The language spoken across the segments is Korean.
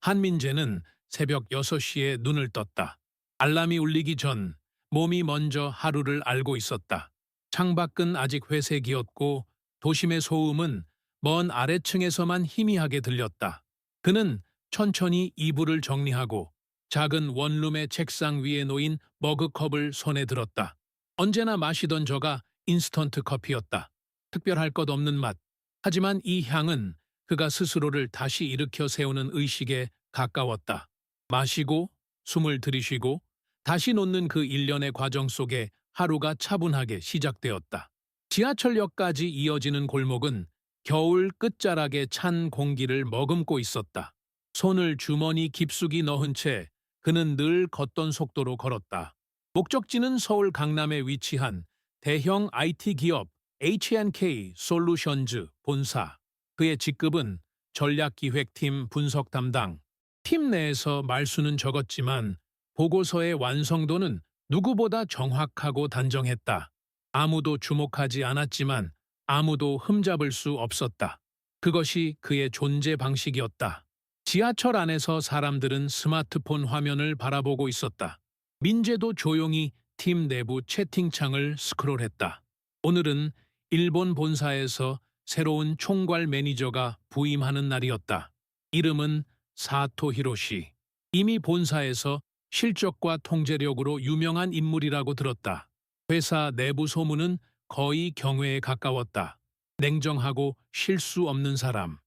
한민재는 새벽 6시에 눈을 떴다. 알람이 울리기 전 몸이 먼저 하루를 알고 있었다. 창밖은 아직 회색이었고 도심의 소음은 먼 아래층에서만 희미하게 들렸다. 그는 천천히 이불을 정리하고 작은 원룸의 책상 위에 놓인 머그컵을 손에 들었다. 언제나 마시던 저가 인스턴트 커피였다. 특별할 것 없는 맛. 하지만 이 향은 그가 스스로를 다시 일으켜 세우는 의식에 가까웠다. 마시고 숨을 들이쉬고 다시 놓는 그 일련의 과정 속에 하루가 차분하게 시작되었다. 지하철역까지 이어지는 골목은 겨울 끝자락에 찬 공기를 머금고 있었다. 손을 주머니 깊숙이 넣은 채 그는 늘 걷던 속도로 걸었다. 목적지는 서울 강남에 위치한 대형 IT 기업 H&K 솔루션즈 본사. 그의 직급은 전략기획팀 분석 담당. 팀 내에서 말수는 적었지만 보고서의 완성도는 누구보다 정확하고 단정했다. 아무도 주목하지 않았지만 아무도 흠잡을 수 없었다. 그것이 그의 존재 방식이었다. 지하철 안에서 사람들은 스마트폰 화면을 바라보고 있었다. 민재도 조용히 팀 내부 채팅창을 스크롤했다. 오늘은 일본 본사에서 새로운 총괄 매니저가 부임하는 날이었다. 이름은 사토 히로시. 이미 본사에서 실적과 통제력으로 유명한 인물이라고 들었다. 회사 내부 소문은 거의 경외에 가까웠다. 냉정하고 실수 없는 사람.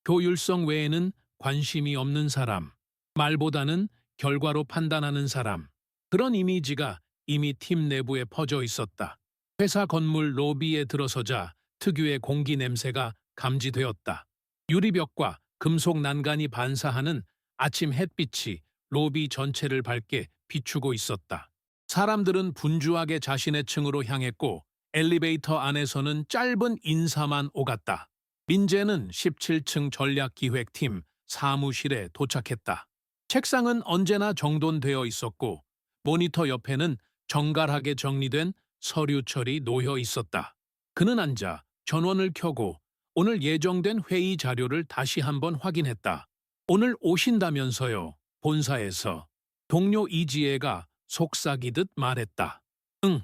효율성 외에는 관심이 없는 사람. 말보다는 결과로 판단하는 사람. 그런 이미지가 이미 팀 내부에 퍼져 있었다. 회사 건물 로비에 들어서자 특유의 공기 냄새가 감지되었다. 유리벽과 금속 난간이 반사하는 아침 햇빛이 로비 전체를 밝게 비추고 있었다. 사람들은 분주하게 자신의 층으로 향했고 엘리베이터 안에서는 짧은 인사만 오갔다. 민재는 17층 전략기획팀 사무실에 도착했다. 책상은 언제나 정돈되어 있었고 모니터 옆에는 정갈하게 정리된 서류철이 놓여 있었다. 그는 앉아 전원을 켜고 오늘 예정된 회의 자료를 다시 한번 확인했다. 오늘 오신다면서요, 본사에서. 동료 이지혜가 속삭이듯 말했다. 응,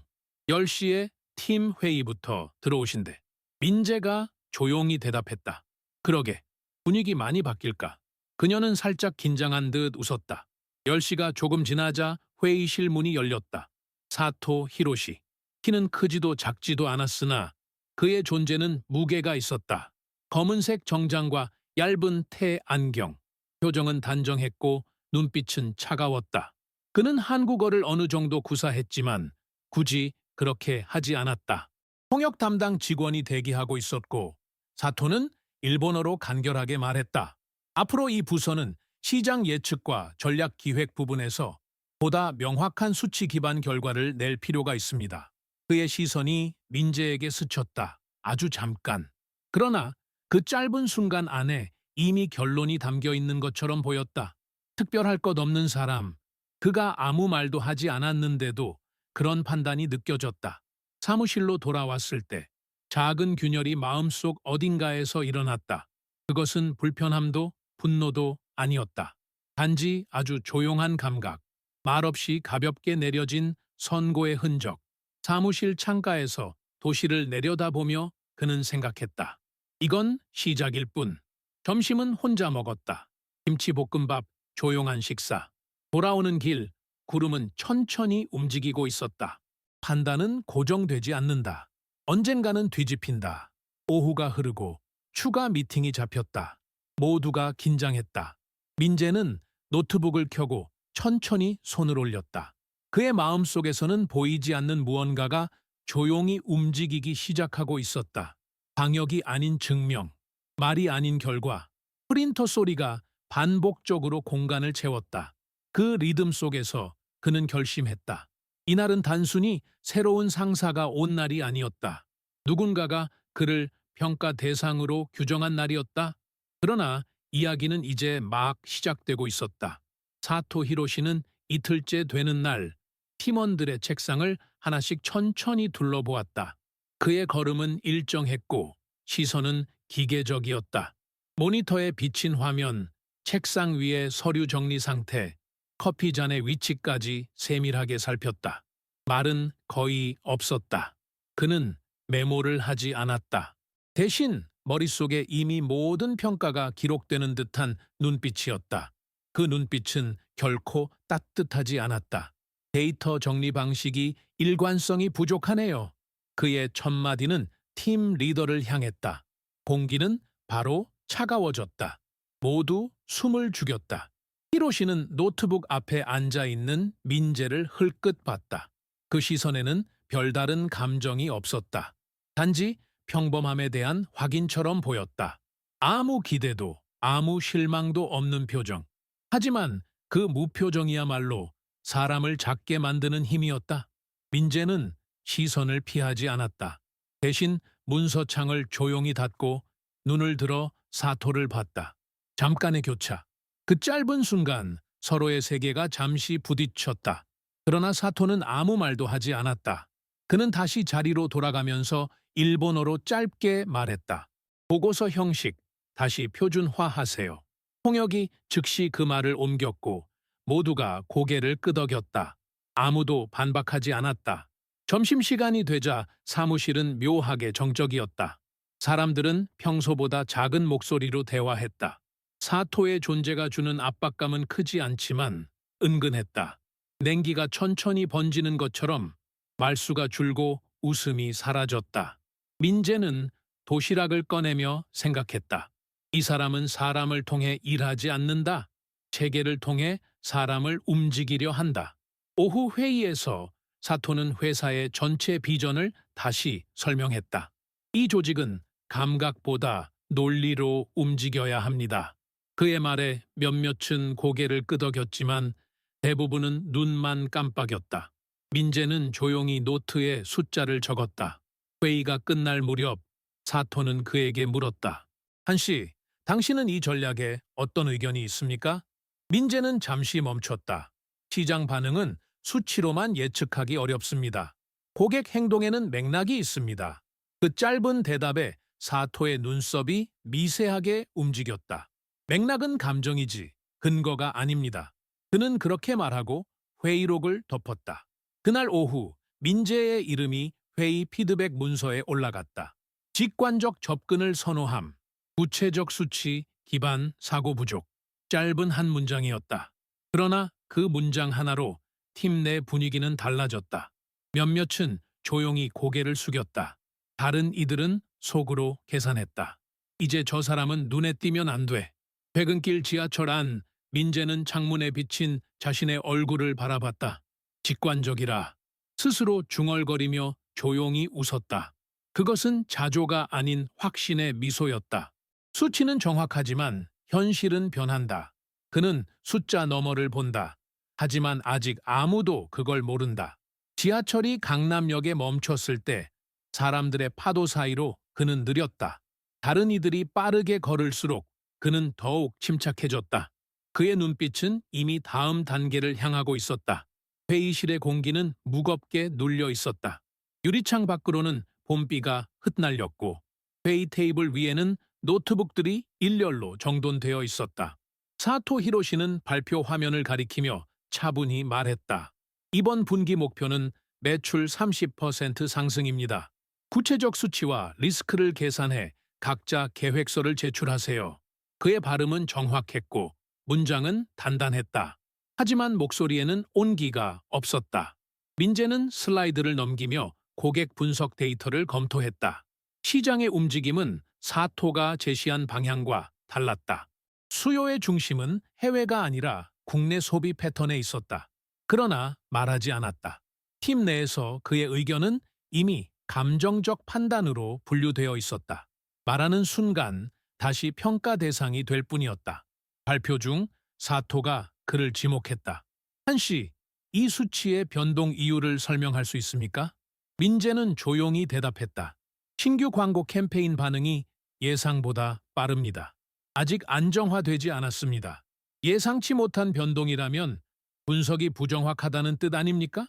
10시에 팀 회의부터 들어오신대. 민재가 조용히 대답했다. 그러게, 분위기 많이 바뀔까? 그녀는 살짝 긴장한 듯 웃었다. 10시가 조금 지나자 회의실 문이 열렸다. 사토 히로시. 키는 크지도 작지도 않았으나 그의 존재는 무게가 있었다. 검은색 정장과 얇은 테 안경. 표정은 단정했고 눈빛은 차가웠다. 그는 한국어를 어느 정도 구사했지만 굳이 그렇게 하지 않았다. 통역 담당 직원이 대기하고 있었고 사토는 일본어로 간결하게 말했다. 앞으로 이 부서는 시장 예측과 전략 기획 부분에서 보다 명확한 수치 기반 결과를 낼 필요가 있습니다. 그의 시선이 민재에게 스쳤다. 아주 잠깐. 그러나 그 짧은 순간 안에 이미 결론이 담겨 있는 것처럼 보였다. 특별할 것 없는 사람. 그가 아무 말도 하지 않았는데도 그런 판단이 느껴졌다. 사무실로 돌아왔을 때 작은 균열이 마음속 어딘가에서 일어났다. 그것은 불편함도 분노도 아니었다. 단지 아주 조용한 감각. 말없이 가볍게 내려진 선고의 흔적. 사무실 창가에서 도시를 내려다보며 그는 생각했다. 이건 시작일 뿐. 점심은 혼자 먹었다. 김치볶음밥, 조용한 식사. 돌아오는 길, 구름은 천천히 움직이고 있었다. 판단은 고정되지 않는다. 언젠가는 뒤집힌다. 오후가 흐르고 추가 미팅이 잡혔다. 모두가 긴장했다. 민재는 노트북을 켜고 천천히 손을 올렸다. 그의 마음속에서는 보이지 않는 무언가가 조용히 움직이기 시작하고 있었다. 방역이 아닌 증명, 말이 아닌 결과, 프린터 소리가 반복적으로 공간을 채웠다. 그 리듬 속에서 그는 결심했다. 이날은 단순히 새로운 상사가 온 날이 아니었다. 누군가가 그를 평가 대상으로 규정한 날이었다. 그러나 이야기는 이제 막 시작되고 있었다. 사토 히로시는 이틀째 되는 날 팀원들의 책상을 하나씩 천천히 둘러보았다. 그의 걸음은 일정했고 시선은 기계적이었다. 모니터에 비친 화면, 책상 위의 서류 정리 상태, 커피 잔의 위치까지 세밀하게 살폈다. 말은 거의 없었다. 그는 메모를 하지 않았다. 대신 머릿속에 이미 모든 평가가 기록되는 듯한 눈빛이었다. 그 눈빛은 결코 따뜻하지 않았다. 데이터 정리 방식이 일관성이 부족하네요. 그의 첫마디는 팀 리더를 향했다. 공기는 바로 차가워졌다. 모두 숨을 죽였다. 히로시는 노트북 앞에 앉아 있는 민재를 흘끗 봤다. 그 시선에는 별다른 감정이 없었다. 단지 평범함에 대한 확인처럼 보였다. 아무 기대도, 아무 실망도 없는 표정. 하지만 그 무표정이야말로 사람을 작게 만드는 힘이었다. 민재는 시선을 피하지 않았다. 대신 문서창을 조용히 닫고 눈을 들어 사토를 봤다. 잠깐의 교차. 그 짧은 순간 서로의 세계가 잠시 부딪혔다. 그러나 사토는 아무 말도 하지 않았다. 그는 다시 자리로 돌아가면서 일본어로 짧게 말했다. 보고서 형식, 다시 표준화하세요. 홍역이 즉시 그 말을 옮겼고 모두가 고개를 끄덕였다. 아무도 반박하지 않았다. 점심시간이 되자 사무실은 묘하게 정적이었다. 사람들은 평소보다 작은 목소리로 대화했다. 사토의 존재가 주는 압박감은 크지 않지만 은근했다. 냉기가 천천히 번지는 것처럼 말수가 줄고 웃음이 사라졌다. 민재는 도시락을 꺼내며 생각했다. 이 사람은 사람을 통해 일하지 않는다. 체계를 통해 사람을 움직이려 한다. 오후 회의에서 사토는 회사의 전체 비전을 다시 설명했다. 이 조직은 감각보다 논리로 움직여야 합니다. 그의 말에 몇몇은 고개를 끄덕였지만 대부분은 눈만 깜빡였다. 민재는 조용히 노트에 숫자를 적었다. 회의가 끝날 무렵 사토는 그에게 물었다. 한씨, 당신은 이 전략에 어떤 의견이 있습니까? 민재는 잠시 멈췄다. 시장 반응은 수치로만 예측하기 어렵습니다. 고객 행동에는 맥락이 있습니다. 그 짧은 대답에 사토의 눈썹이 미세하게 움직였다. 맥락은 감정이지 근거가 아닙니다. 그는 그렇게 말하고 회의록을 덮었다. 그날 오후 민재의 이름이 회의 피드백 문서에 올라갔다. 직관적 접근을 선호함, 구체적 수치, 기반, 사고 부족. 짧은 한 문장이었다. 그러나 그 문장 하나로 팀 내 분위기는 달라졌다. 몇몇은 조용히 고개를 숙였다. 다른 이들은 속으로 계산했다. 이제 저 사람은 눈에 띄면 안 돼. 퇴근길 지하철 안 민재는 창문에 비친 자신의 얼굴을 바라봤다. 직관적이라 스스로 중얼거리며 조용히 웃었다. 그것은 자조가 아닌 확신의 미소였다. 수치는 정확하지만 현실은 변한다. 그는 숫자 너머를 본다. 하지만 아직 아무도 그걸 모른다. 지하철이 강남역에 멈췄을 때 사람들의 파도 사이로 그는 느렸다. 다른 이들이 빠르게 걸을수록 그는 더욱 침착해졌다. 그의 눈빛은 이미 다음 단계를 향하고 있었다. 회의실의 공기는 무겁게 눌려 있었다. 유리창 밖으로는 봄비가 흩날렸고 회의 테이블 위에는 노트북들이 일렬로 정돈되어 있었다. 사토 히로시는 발표 화면을 가리키며 차분히 말했다. 이번 분기 목표는 매출 30% 상승입니다. 구체적 수치와 리스크를 계산해 각자 계획서를 제출하세요. 그의 발음은 정확했고 문장은 단단했다. 하지만 목소리에는 온기가 없었다. 민재는 슬라이드를 넘기며 고객 분석 데이터를 검토했다. 시장의 움직임은 사토가 제시한 방향과 달랐다. 수요의 중심은 해외가 아니라 국내 소비 패턴에 있었다. 그러나 말하지 않았다. 팀 내에서 그의 의견은 이미 감정적 판단으로 분류되어 있었다. 말하는 순간 다시 평가 대상이 될 뿐이었다. 발표 중 사토가 그를 지목했다. 한씨, 이 수치의 변동 이유를 설명할 수 있습니까? 민재는 조용히 대답했다. 신규 광고 캠페인 반응이 예상보다 빠릅니다. 아직 안정화되지 않았습니다. 예상치 못한 변동이라면 분석이 부정확하다는 뜻 아닙니까?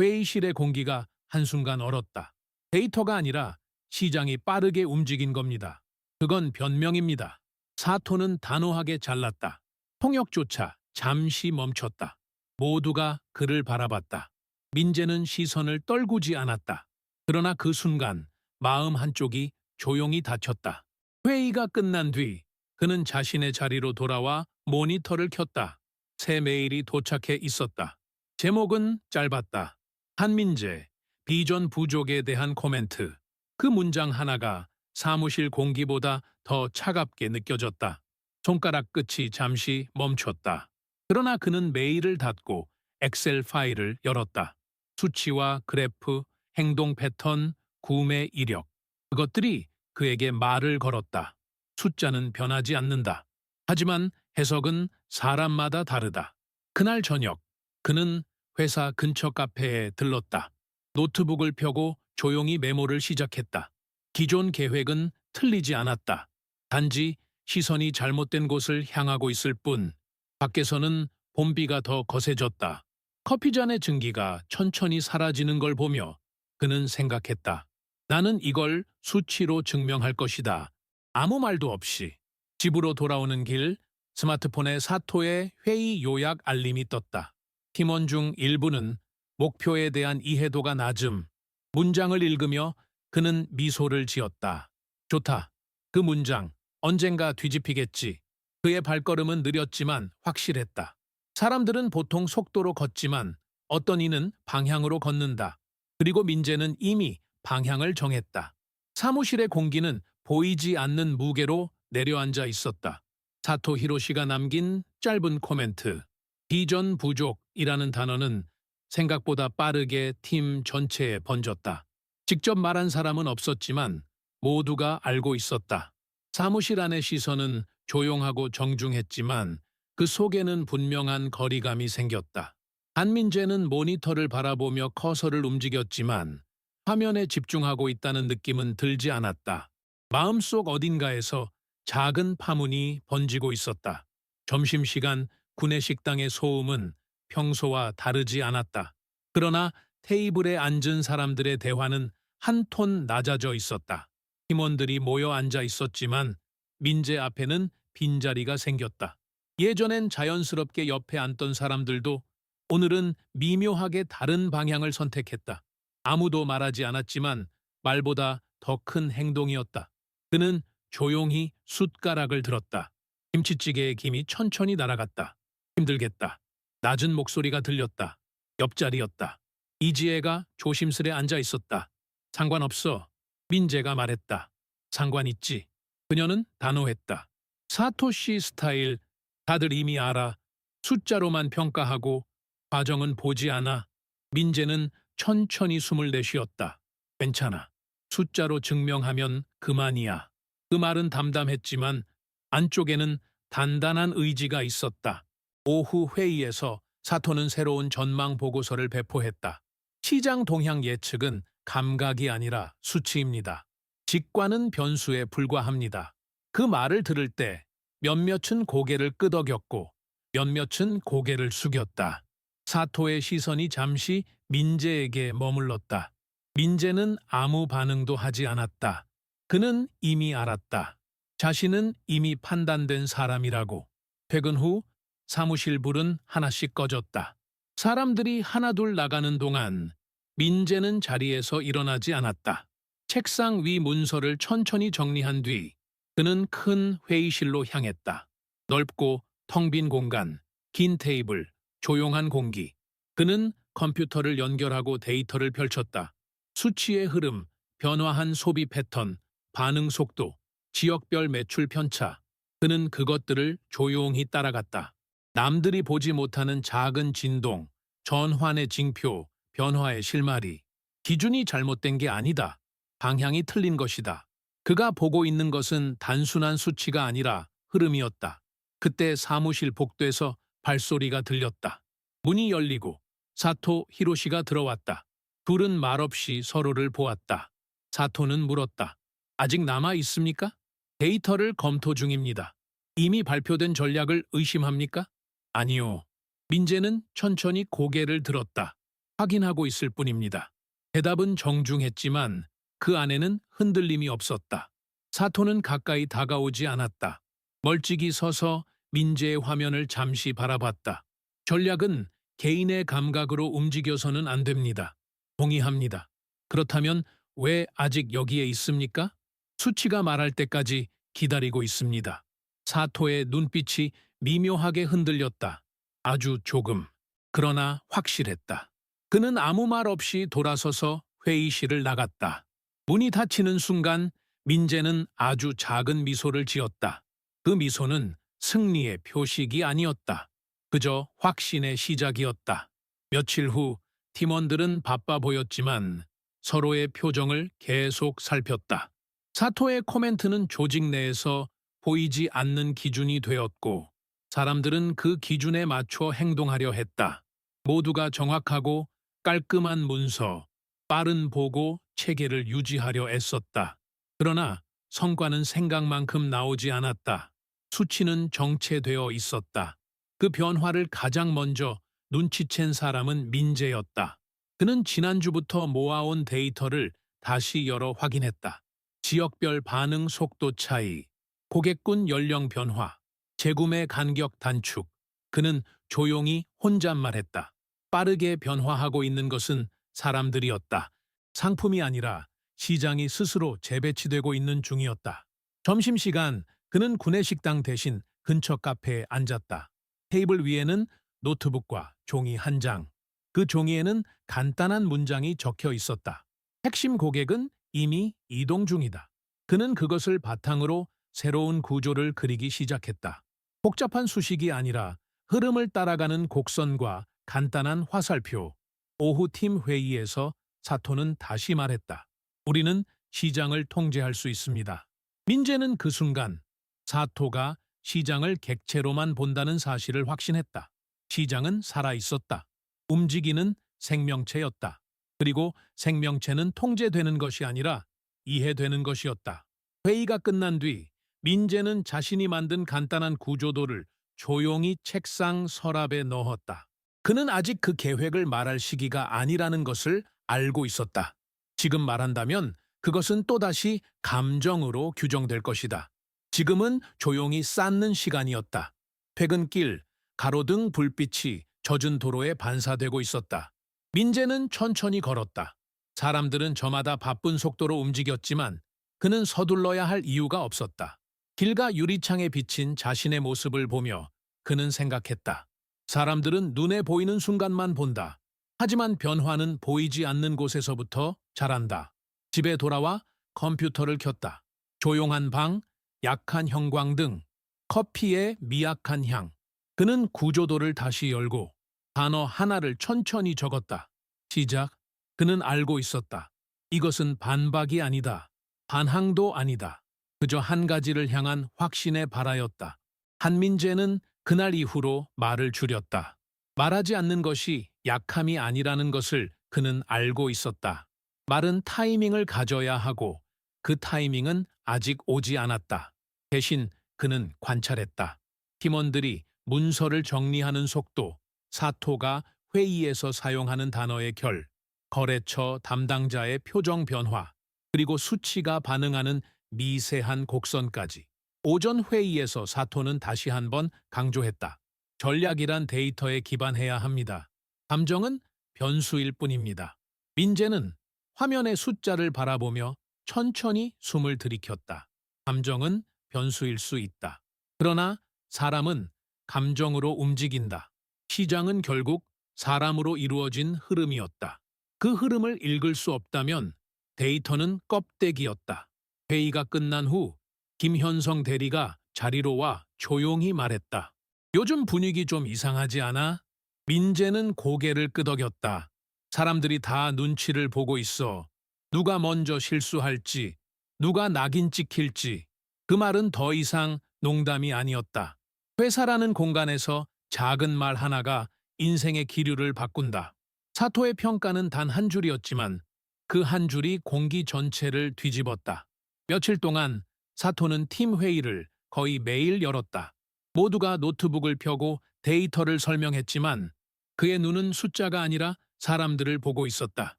회의실의 공기가 한순간 얼었다. 데이터가 아니라 시장이 빠르게 움직인 겁니다. 그건 변명입니다. 사토는 단호하게 잘랐다. 통역조차 잠시 멈췄다. 모두가 그를 바라봤다. 민재는 시선을 떨구지 않았다. 그러나 그 순간 마음 한쪽이 조용히 닫혔다. 회의가 끝난 뒤 그는 자신의 자리로 돌아와 모니터를 켰다. 새 메일이 도착해 있었다. 제목은 짧았다. 한민재, 비전 부족에 대한 코멘트. 그 문장 하나가 사무실 공기보다 더 차갑게 느껴졌다. 손가락 끝이 잠시 멈췄다. 그러나 그는 메일을 닫고 엑셀 파일을 열었다. 수치와 그래프, 행동 패턴, 구매 이력. 그것들이 그에게 말을 걸었다. 숫자는 변하지 않는다. 하지만 해석은 사람마다 다르다. 그날 저녁, 그는 회사 근처 카페에 들렀다. 노트북을 펴고 조용히 메모를 시작했다. 기존 계획은 틀리지 않았다. 단지 시선이 잘못된 곳을 향하고 있을 뿐, 밖에서는 봄비가 더 거세졌다. 커피잔의 증기가 천천히 사라지는 걸 보며 그는 생각했다. 나는 이걸 수치로 증명할 것이다. 아무 말도 없이. 집으로 돌아오는 길, 스마트폰에 사토의 회의 요약 알림이 떴다. 팀원 중 일부는 목표에 대한 이해도가 낮음. 문장을 읽으며 그는 미소를 지었다. 좋다. 그 문장, 언젠가 뒤집히겠지. 그의 발걸음은 느렸지만 확실했다. 사람들은 보통 속도로 걷지만 어떤 이는 방향으로 걷는다. 그리고 민재는 이미 방향을 정했다. 사무실의 공기는 보이지 않는 무게로 내려앉아 있었다. 사토 히로시가 남긴 짧은 코멘트. 비전 부족이라는 단어는 생각보다 빠르게 팀 전체에 번졌다. 직접 말한 사람은 없었지만 모두가 알고 있었다. 사무실 안의 시선은 조용하고 정중했지만 그 속에는 분명한 거리감이 생겼다. 한민재는 모니터를 바라보며 커서를 움직였지만 화면에 집중하고 있다는 느낌은 들지 않았다. 마음속 어딘가에서 작은 파문이 번지고 있었다. 점심시간 구내식당의 소음은 평소와 다르지 않았다. 그러나 테이블에 앉은 사람들의 대화는 한 톤 낮아져 있었다. 팀원들이 모여 앉아 있었지만 민재 앞에는 빈자리가 생겼다. 예전엔 자연스럽게 옆에 앉던 사람들도 오늘은 미묘하게 다른 방향을 선택했다. 아무도 말하지 않았지만 말보다 더 큰 행동이었다. 그는 조용히 숟가락을 들었다. 김치찌개의 김이 천천히 날아갔다. 힘들겠다. 낮은 목소리가 들렸다. 옆자리였다. 이지혜가 조심스레 앉아 있었다. 상관없어. 민재가 말했다. 상관 있지. 그녀는 단호했다. 사토시 스타일 다들 이미 알아. 숫자로만 평가하고 과정은 보지 않아. 민재는 천천히 숨을 내쉬었다. 괜찮아. 숫자로 증명하면 그만이야. 그 말은 담담했지만 안쪽에는 단단한 의지가 있었다. 오후 회의에서 사토는 새로운 전망 보고서를 배포했다. 시장 동향 예측은 감각이 아니라 수치입니다. 직관은 변수에 불과합니다. 그 말을 들을 때 몇몇은 고개를 끄덕였고 몇몇은 고개를 숙였다. 사토의 시선이 잠시 민재에게 머물렀다. 민재는 아무 반응도 하지 않았다. 그는 이미 알았다. 자신은 이미 판단된 사람이라고. 퇴근 후 사무실 불은 하나씩 꺼졌다. 사람들이 하나둘 나가는 동안 민재는 자리에서 일어나지 않았다. 책상 위 문서를 천천히 정리한 뒤 그는 큰 회의실로 향했다. 넓고 텅 빈 공간, 긴 테이블, 조용한 공기. 그는 컴퓨터를 연결하고 데이터를 펼쳤다. 수치의 흐름, 변화한 소비 패턴, 반응 속도, 지역별 매출 편차. 그는 그것들을 조용히 따라갔다. 남들이 보지 못하는 작은 진동, 전환의 징표, 변화의 실마리. 기준이 잘못된 게 아니다. 방향이 틀린 것이다. 그가 보고 있는 것은 단순한 수치가 아니라 흐름이었다. 그때 사무실 복도에서 발소리가 들렸다. 문이 열리고 사토 히로시가 들어왔다. 둘은 말없이 서로를 보았다. 사토는 물었다. 아직 남아 있습니까? 데이터를 검토 중입니다. 이미 발표된 전략을 의심합니까? 아니요. 민재는 천천히 고개를 들었다. 확인하고 있을 뿐입니다. 대답은 정중했지만 그 안에는 흔들림이 없었다. 사토는 가까이 다가오지 않았다. 멀찍이 서서 민재의 화면을 잠시 바라봤다. 전략은 개인의 감각으로 움직여서는 안 됩니다. 동의합니다. 그렇다면 왜 아직 여기에 있습니까? 수치가 말할 때까지 기다리고 있습니다. 사토의 눈빛이 미묘하게 흔들렸다. 아주 조금. 그러나 확실했다. 그는 아무 말 없이 돌아서서 회의실을 나갔다. 문이 닫히는 순간 민재는 아주 작은 미소를 지었다. 그 미소는 승리의 표식이 아니었다. 그저 확신의 시작이었다. 며칠 후 팀원들은 바빠 보였지만 서로의 표정을 계속 살폈다. 사토의 코멘트는 조직 내에서 보이지 않는 기준이 되었고 사람들은 그 기준에 맞춰 행동하려 했다. 모두가 정확하고 깔끔한 문서, 빠른 보고, 체계를 유지하려 애썼다. 그러나 성과는 생각만큼 나오지 않았다. 수치는 정체되어 있었다. 그 변화를 가장 먼저 눈치챈 사람은 민재였다. 그는 지난주부터 모아온 데이터를 다시 열어 확인했다. 지역별 반응 속도 차이, 고객군 연령 변화, 재구매 간격 단축. 그는 조용히 혼잣말했다. 빠르게 변화하고 있는 것은 사람들이었다. 상품이 아니라 시장이 스스로 재배치되고 있는 중이었다. 점심시간 그는 구내식당 대신 근처 카페에 앉았다. 테이블 위에는 노트북과 종이 한 장. 그 종이에는 간단한 문장이 적혀 있었다. 핵심 고객은 이미 이동 중이다. 그는 그것을 바탕으로 새로운 구조를 그리기 시작했다. 복잡한 수식이 아니라 흐름을 따라가는 곡선과 간단한 화살표. 오후 팀 회의에서 사토는 다시 말했다. 우리는 시장을 통제할 수 있습니다. 민재는 그 순간 사토가 시장을 객체로만 본다는 사실을 확신했다. 시장은 살아있었다. 움직이는 생명체였다. 그리고 생명체는 통제되는 것이 아니라 이해되는 것이었다. 회의가 끝난 뒤 민재는 자신이 만든 간단한 구조도를 조용히 책상 서랍에 넣었다. 그는 아직 그 계획을 말할 시기가 아니라는 것을 알고 있었다. 지금 말한다면 그것은 또다시 감정으로 규정될 것이다. 지금은 조용히 쌓는 시간이었다. 퇴근길, 가로등 불빛이 젖은 도로에 반사되고 있었다. 민재는 천천히 걸었다. 사람들은 저마다 바쁜 속도로 움직였지만 그는 서둘러야 할 이유가 없었다. 길가 유리창에 비친 자신의 모습을 보며 그는 생각했다. 사람들은 눈에 보이는 순간만 본다. 하지만 변화는 보이지 않는 곳에서부터 자란다. 집에 돌아와 컴퓨터를 켰다. 조용한 방, 약한 형광등, 커피의 미약한 향. 그는 구조도를 다시 열고 단어 하나를 천천히 적었다. 시작. 그는 알고 있었다. 이것은 반박이 아니다. 반항도 아니다. 그저 한 가지를 향한 확신의 발하였다. 한민재는 그날 이후로 말을 줄였다. 말하지 않는 것이 약함이 아니라는 것을 그는 알고 있었다. 말은 타이밍을 가져야 하고 그 타이밍은 아직 오지 않았다. 대신 그는 관찰했다. 팀원들이 문서를 정리하는 속도, 사토가 회의에서 사용하는 단어의 결, 거래처 담당자의 표정 변화, 그리고 수치가 반응하는 미세한 곡선까지. 오전 회의에서 사토는 다시 한번 강조했다. 전략이란 데이터에 기반해야 합니다. 감정은 변수일 뿐입니다. 민재는 화면의 숫자를 바라보며 천천히 숨을 들이켰다. 감정은 변수일 수 있다. 그러나 사람은 감정으로 움직인다. 시장은 결국 사람으로 이루어진 흐름이었다. 그 흐름을 읽을 수 없다면 데이터는 껍데기였다. 회의가 끝난 후 김현성 대리가 자리로 와 조용히 말했다. 요즘 분위기 좀 이상하지 않아? 민재는 고개를 끄덕였다. 사람들이 다 눈치를 보고 있어. 누가 먼저 실수할지, 누가 낙인 찍힐지. 그 말은 더 이상 농담이 아니었다. 회사라는 공간에서 작은 말 하나가 인생의 기류를 바꾼다. 사토의 평가는 단 한 줄이었지만 그 한 줄이 공기 전체를 뒤집었다. 며칠 동안 사토는 팀 회의를 거의 매일 열었다. 모두가 노트북을 펴고 데이터를 설명했지만 그의 눈은 숫자가 아니라 사람들을 보고 있었다.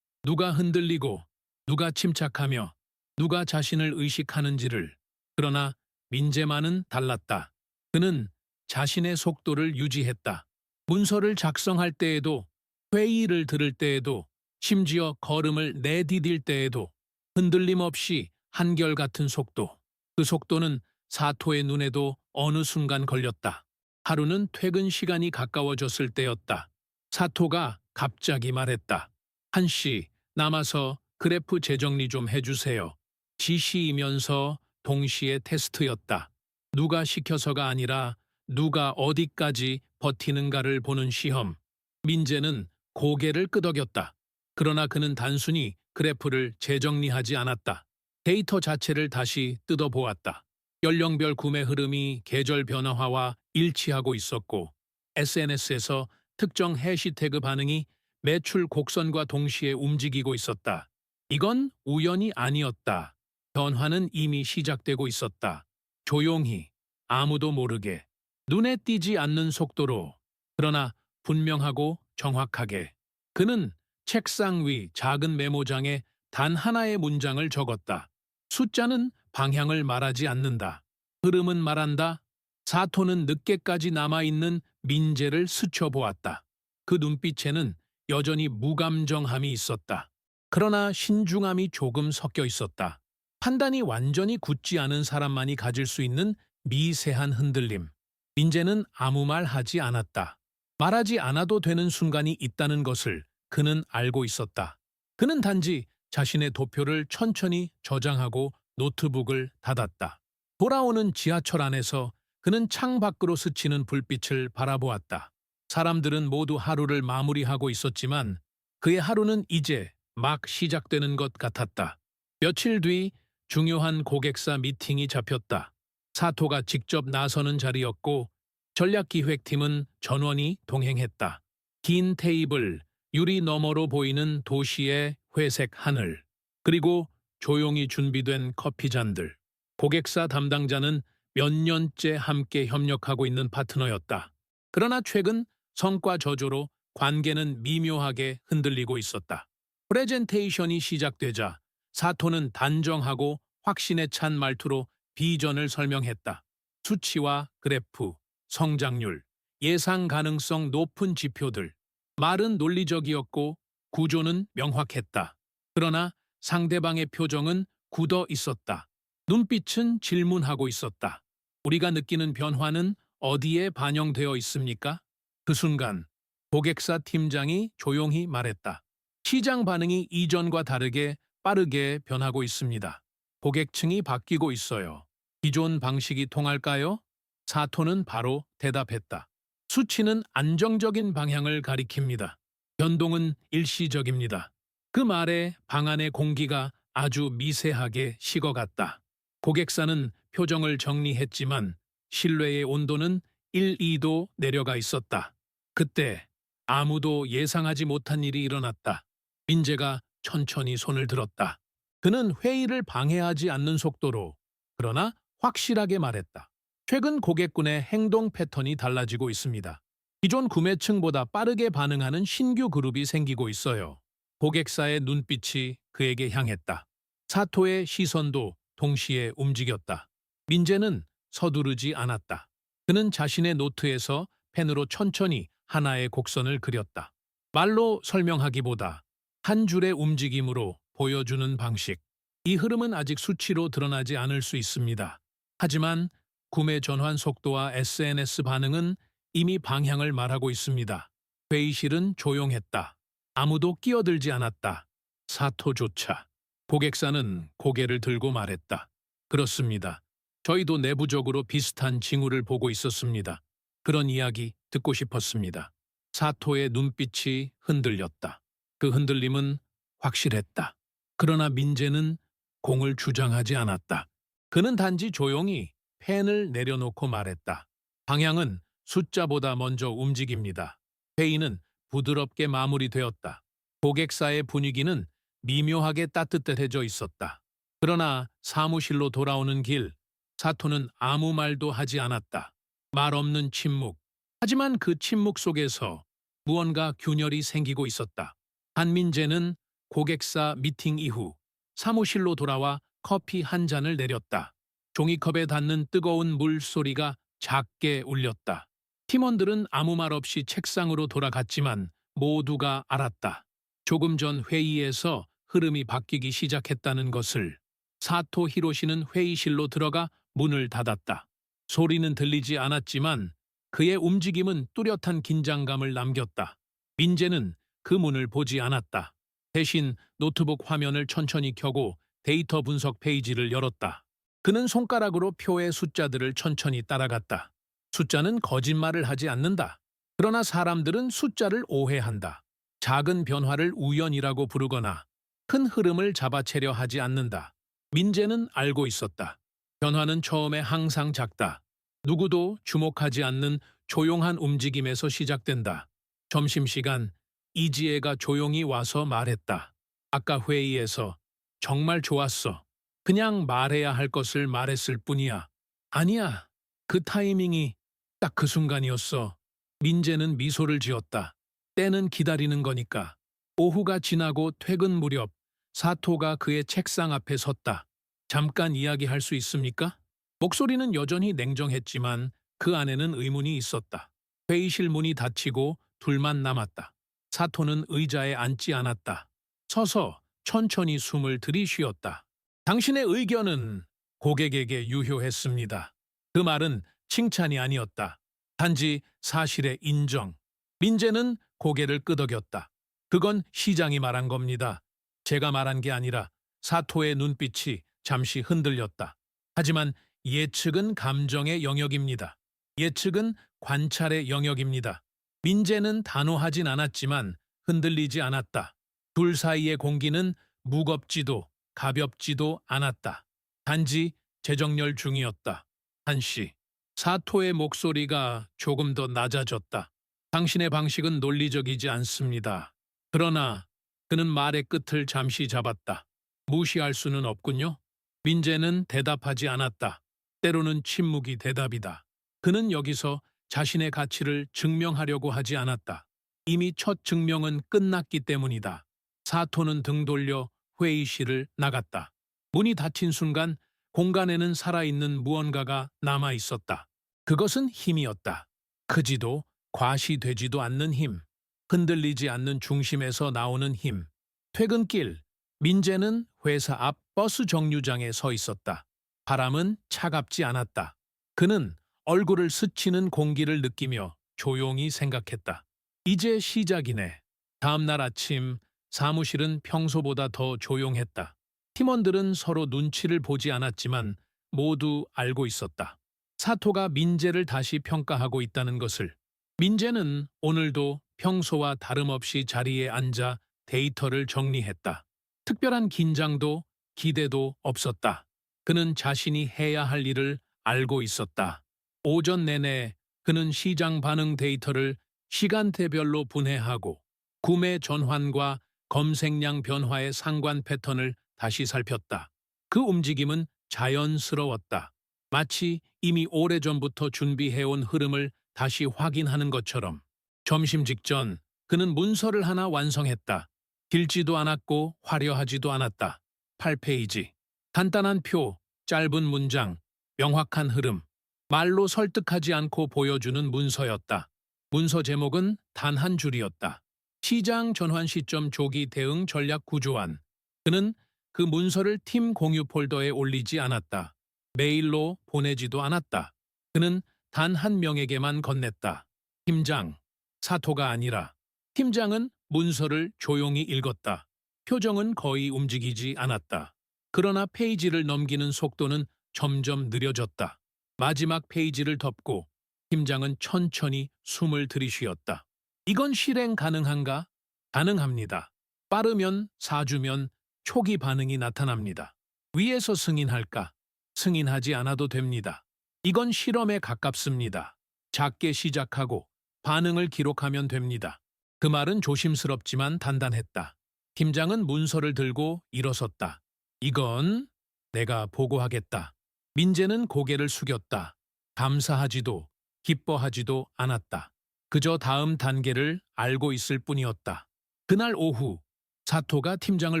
누가 흔들리고, 누가 침착하며, 누가 자신을 의식하는지를. 그러나 민재만은 달랐다. 그는 자신의 속도를 유지했다. 문서를 작성할 때에도, 회의를 들을 때에도, 심지어 걸음을 내디딜 때에도 흔들림 없이 한결같은 속도. 그 속도는 사토의 눈에도 어느 순간 걸렸다. 하루는 퇴근 시간이 가까워졌을 때였다. 사토가 갑자기 말했다. 한씨, 남아서 그래프 재정리 좀 해주세요. 지시이면서 동시에 테스트였다. 누가 시켜서가 아니라 누가 어디까지 버티는가를 보는 시험. 민재는 고개를 끄덕였다. 그러나 그는 단순히 그래프를 재정리하지 않았다. 데이터 자체를 다시 뜯어보았다. 연령별 구매 흐름이 계절 변화와 일치하고 있었고, SNS에서 특정 해시태그 반응이 매출 곡선과 동시에 움직이고 있었다. 이건 우연이 아니었다. 변화는 이미 시작되고 있었다. 조용히, 아무도 모르게, 눈에 띄지 않는 속도로, 그러나 분명하고 정확하게. 그는 책상 위 작은 메모장에 단 하나의 문장을 적었다. 숫자는 방향을 말하지 않는다. 흐름은 말한다. 사토는 늦게까지 남아있는 민재를 스쳐보았다. 그 눈빛에는 여전히 무감정함이 있었다. 그러나 신중함이 조금 섞여 있었다. 판단이 완전히 굳지 않은 사람만이 가질 수 있는 미세한 흔들림. 민재는 아무 말 하지 않았다. 말하지 않아도 되는 순간이 있다는 것을 그는 알고 있었다. 그는 단지 자신의 도표를 천천히 저장하고 노트북을 닫았다. 돌아오는 지하철 안에서 그는 창 밖으로 스치는 불빛을 바라보았다. 사람들은 모두 하루를 마무리하고 있었지만 그의 하루는 이제 막 시작되는 것 같았다. 며칠 뒤 중요한 고객사 미팅이 잡혔다. 사토가 직접 나서는 자리였고 전략기획팀은 전원이 동행했다. 긴 테이블, 유리 너머로 보이는 도시의 회색 하늘, 그리고 조용히 준비된 커피잔들. 고객사 담당자는 몇 년째 함께 협력하고 있는 파트너였다. 그러나 최근 성과 저조로 관계는 미묘하게 흔들리고 있었다. 프레젠테이션이 시작되자 사토는 단정하고 확신에 찬 말투로 비전을 설명했다. 수치와 그래프, 성장률, 예상 가능성 높은 지표들. 말은 논리적이었고 구조는 명확했다. 그러나 상대방의 표정은 굳어 있었다. 눈빛은 질문하고 있었다. 우리가 느끼는 변화는 어디에 반영되어 있습니까? 그 순간 고객사 팀장이 조용히 말했다. 시장 반응이 이전과 다르게 빠르게 변하고 있습니다. 고객층이 바뀌고 있어요. 기존 방식이 통할까요? 사토는 바로 대답했다. 수치는 안정적인 방향을 가리킵니다. 변동은 일시적입니다. 그 말에 방 안의 공기가 아주 미세하게 식어갔다. 고객사는 표정을 정리했지만 신뢰의 온도는 1, 2도 내려가 있었다. 그때 아무도 예상하지 못한 일이 일어났다. 민재가 천천히 손을 들었다. 그는 회의를 방해하지 않는 속도로, 그러나 확실하게 말했다. 최근 고객군의 행동 패턴이 달라지고 있습니다. 기존 구매층보다 빠르게 반응하는 신규 그룹이 생기고 있어요. 고객사의 눈빛이 그에게 향했다. 사토의 시선도 동시에 움직였다. 민재는 서두르지 않았다. 그는 자신의 노트에서 펜으로 천천히 하나의 곡선을 그렸다. 말로 설명하기보다 한 줄의 움직임으로 보여주는 방식. 이 흐름은 아직 수치로 드러나지 않을 수 있습니다. 하지만 구매 전환 속도와 SNS 반응은 이미 방향을 말하고 있습니다. 회의실은 조용했다. 아무도 끼어들지 않았다. 사토조차. 고객사는 고개를 들고 말했다. 그렇습니다. 저희도 내부적으로 비슷한 징후를 보고 있었습니다. 그런 이야기 듣고 싶었습니다. 사토의 눈빛이 흔들렸다. 그 흔들림은 확실했다. 그러나 민재는 공을 주장하지 않았다. 그는 단지 조용히 펜을 내려놓고 말했다. 방향은 숫자보다 먼저 움직입니다. 회의는 부드럽게 마무리되었다. 고객사의 분위기는 미묘하게 따뜻해져 있었다. 그러나 사무실로 돌아오는 길, 사토는 아무 말도 하지 않았다. 말 없는 침묵. 하지만 그 침묵 속에서 무언가 균열이 생기고 있었다. 한민재는 고객사 미팅 이후 사무실로 돌아와 커피 한 잔을 내렸다. 종이컵에 닿는 뜨거운 물 소리가 작게 울렸다. 팀원들은 아무 말 없이 책상으로 돌아갔지만 모두가 알았다. 조금 전 회의에서 흐름이 바뀌기 시작했다는 것을. 사토 히로시는 회의실로 들어가 문을 닫았다. 소리는 들리지 않았지만 그의 움직임은 뚜렷한 긴장감을 남겼다. 민재는 그 문을 보지 않았다. 대신 노트북 화면을 천천히 켜고 데이터 분석 페이지를 열었다. 그는 손가락으로 표의 숫자들을 천천히 따라갔다. 숫자는 거짓말을 하지 않는다. 그러나 사람들은 숫자를 오해한다. 작은 변화를 우연이라고 부르거나 큰 흐름을 잡아채려 하지 않는다. 민재는 알고 있었다. 변화는 처음에 항상 작다. 누구도 주목하지 않는 조용한 움직임에서 시작된다. 점심시간, 이지혜가 조용히 와서 말했다. 아까 회의에서 정말 좋았어. 그냥 말해야 할 것을 말했을 뿐이야. 아니야. 그 타이밍이 딱 그 순간이었어. 민재는 미소를 지었다. 때는 기다리는 거니까. 오후가 지나고 퇴근 무렵 사토가 그의 책상 앞에 섰다. 잠깐 이야기할 수 있습니까? 목소리는 여전히 냉정했지만 그 안에는 의문이 있었다. 회의실 문이 닫히고 둘만 남았다. 사토는 의자에 앉지 않았다. 서서 천천히 숨을 들이쉬었다. 당신의 의견은 고객에게 유효했습니다. 그 말은 칭찬이 아니었다. 단지 사실의 인정. 민재는 고개를 끄덕였다. 그건 시장이 말한 겁니다. 제가 말한 게 아니라. 사토의 눈빛이 잠시 흔들렸다. 하지만 예측은 감정의 영역입니다. 예측은 관찰의 영역입니다. 민재는 단호하진 않았지만 흔들리지 않았다. 둘 사이의 공기는 무겁지도 가볍지도 않았다. 단지 재정렬 중이었다. 한시. 사토의 목소리가 조금 더 낮아졌다. 당신의 방식은 논리적이지 않습니다. 그러나 그는 말의 끝을 잠시 잡았다. 무시할 수는 없군요. 민재는 대답하지 않았다. 때로는 침묵이 대답이다. 그는 여기서 자신의 가치를 증명하려고 하지 않았다. 이미 첫 증명은 끝났기 때문이다. 사토는 등 돌려 회의실을 나갔다. 문이 닫힌 순간 공간에는 살아있는 무언가가 남아 있었다. 그것은 힘이었다. 크지도 과시되지도 않는 힘. 흔들리지 않는 중심에서 나오는 힘. 퇴근길, 민재는 회사 앞 버스 정류장에 서 있었다. 바람은 차갑지 않았다. 그는 얼굴을 스치는 공기를 느끼며 조용히 생각했다. 이제 시작이네. 다음 날 아침 사무실은 평소보다 더 조용했다. 팀원들은 서로 눈치를 보지 않았지만 모두 알고 있었다. 사토가 민재를 다시 평가하고 있다는 것을. 민재는 오늘도 평소와 다름없이 자리에 앉아 데이터를 정리했다. 특별한 긴장도 기대도 없었다. 그는 자신이 해야 할 일을 알고 있었다. 오전 내내 그는 시장 반응 데이터를 시간대별로 분해하고 구매 전환과 검색량 변화의 상관 패턴을 다시 살폈다. 그 움직임은 자연스러웠다. 마치 이미 오래전부터 준비해온 흐름을 다시 확인하는 것처럼. 점심 직전 그는 문서를 하나 완성했다. 길지도 않았고 화려하지도 않았다. 8페이지. 간단한 표, 짧은 문장, 명확한 흐름. 말로 설득하지 않고 보여주는 문서였다. 문서 제목은 단 한 줄이었다. 시장 전환 시점 조기 대응 전략 구조안. 그는 그 문서를 팀 공유 폴더에 올리지 않았다. 메일로 보내지도 않았다. 그는 단 한 명에게만 건넸다. 팀장, 사토가 아니라. 팀장은 문서를 조용히 읽었다. 표정은 거의 움직이지 않았다. 그러나 페이지를 넘기는 속도는 점점 느려졌다. 마지막 페이지를 덮고 팀장은 천천히 숨을 들이쉬었다. 이건 실행 가능한가? 가능합니다. 빠르면 4주면 초기 반응이 나타납니다. 위에서 승인할까? 승인하지 않아도 됩니다. 이건 실험에 가깝습니다. 작게 시작하고 반응을 기록하면 됩니다. 그 말은 조심스럽지만 단단했다. 팀장은 문서를 들고 일어섰다. 이건 내가 보고하겠다. 민재는 고개를 숙였다. 감사하지도 기뻐하지도 않았다. 그저 다음 단계를 알고 있을 뿐이었다. 그날 오후 사토가 팀장을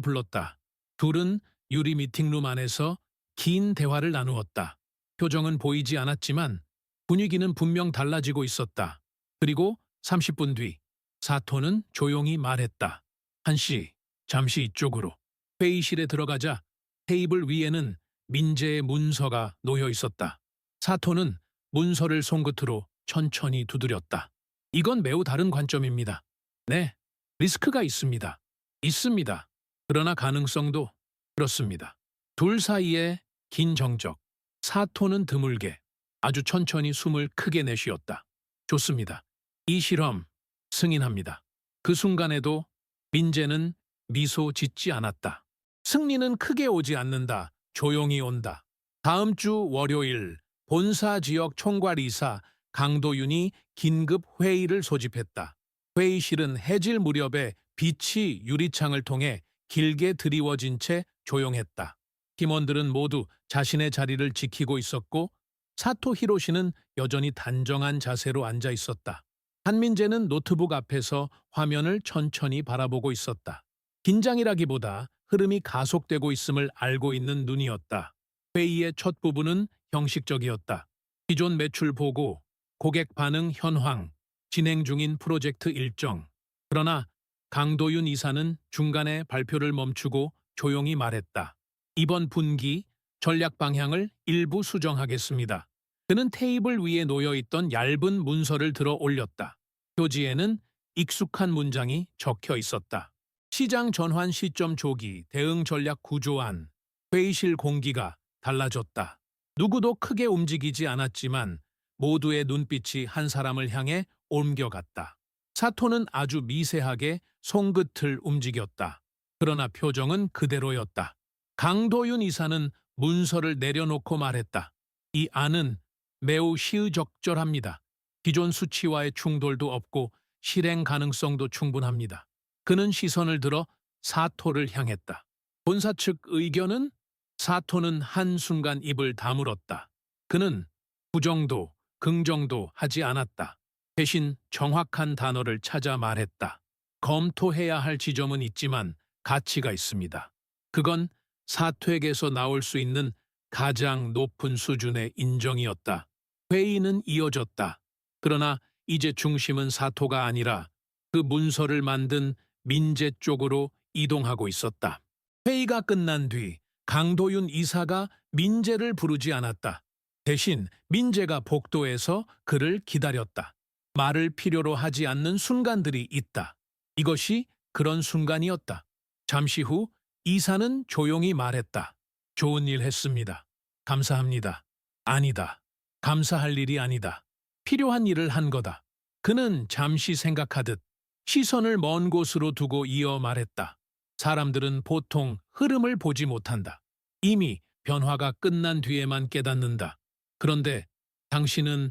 불렀다. 둘은 유리 미팅룸 안에서 긴 대화를 나누었다. 표정은 보이지 않았지만 분위기는 분명 달라지고 있었다. 그리고 30분 뒤 사토는 조용히 말했다. 한씨, 잠시 이쪽으로. 회의실에 들어가자 테이블 위에는 민재의 문서가 놓여 있었다. 사토는 문서를 손끝으로 천천히 두드렸다. 이건 매우 다른 관점입니다. 네, 리스크가 있습니다. 있습니다. 그러나 가능성도 그렇습니다. 둘 사이에 긴 정적. 사토는 드물게 아주 천천히 숨을 크게 내쉬었다. 좋습니다. 이 실험 승인합니다. 그 순간에도 민재는 미소 짓지 않았다. 승리는 크게 오지 않는다. 조용히 온다. 다음 주 월요일 본사 지역 총괄이사 강도윤이 긴급 회의를 소집했다. 회의실은 해질 무렵에 빛이 유리창을 통해 길게 드리워진 채 조용했다. 팀원들은 모두 자신의 자리를 지키고 있었고 사토 히로시는 여전히 단정한 자세로 앉아 있었다. 한민재는 노트북 앞에서 화면을 천천히 바라보고 있었다. 긴장이라기보다 흐름이 가속되고 있음을 알고 있는 눈이었다. 회의의 첫 부분은 형식적이었다. 기존 매출 보고, 고객 반응 현황, 진행 중인 프로젝트 일정. 그러나 강도윤 이사는 중간에 발표를 멈추고 조용히 말했다. 이번 분기 전략 방향을 일부 수정하겠습니다. 그는 테이블 위에 놓여있던 얇은 문서를 들어 올렸다. 표지에는 익숙한 문장이 적혀 있었다. 시장 전환 시점 조기, 대응 전략 구조안. 회의실 공기가 달라졌다. 누구도 크게 움직이지 않았지만 모두의 눈빛이 한 사람을 향해 옮겨갔다. 사토는 아주 미세하게 손끝을 움직였다. 그러나 표정은 그대로였다. 강도윤 이사는 문서를 내려놓고 말했다. 이 안은 매우 시의적절합니다. 기존 수치와의 충돌도 없고 실행 가능성도 충분합니다. 그는 시선을 들어 사토를 향했다. 본사 측 의견은? 사토는 한순간 입을 다물었다. 그는 부정도, 긍정도 하지 않았다. 대신 정확한 단어를 찾아 말했다. 검토해야 할 지점은 있지만 가치가 있습니다. 그건 사토에게서 나올 수 있는 가장 높은 수준의 인정이었다. 회의는 이어졌다. 그러나 이제 중심은 사토가 아니라 그 문서를 만든 민재 쪽으로 이동하고 있었다. 회의가 끝난 뒤 강도윤 이사가 민재를 부르지 않았다. 대신 민재가 복도에서 그를 기다렸다. 말을 필요로 하지 않는 순간들이 있다. 이것이 그런 순간이었다. 잠시 후 이사는 조용히 말했다. 좋은 일 했습니다. 감사합니다. 아니다. 감사할 일이 아니다. 필요한 일을 한 거다. 그는 잠시 생각하듯 시선을 먼 곳으로 두고 이어 말했다. 사람들은 보통 흐름을 보지 못한다. 이미 변화가 끝난 뒤에만 깨닫는다. 그런데 당신은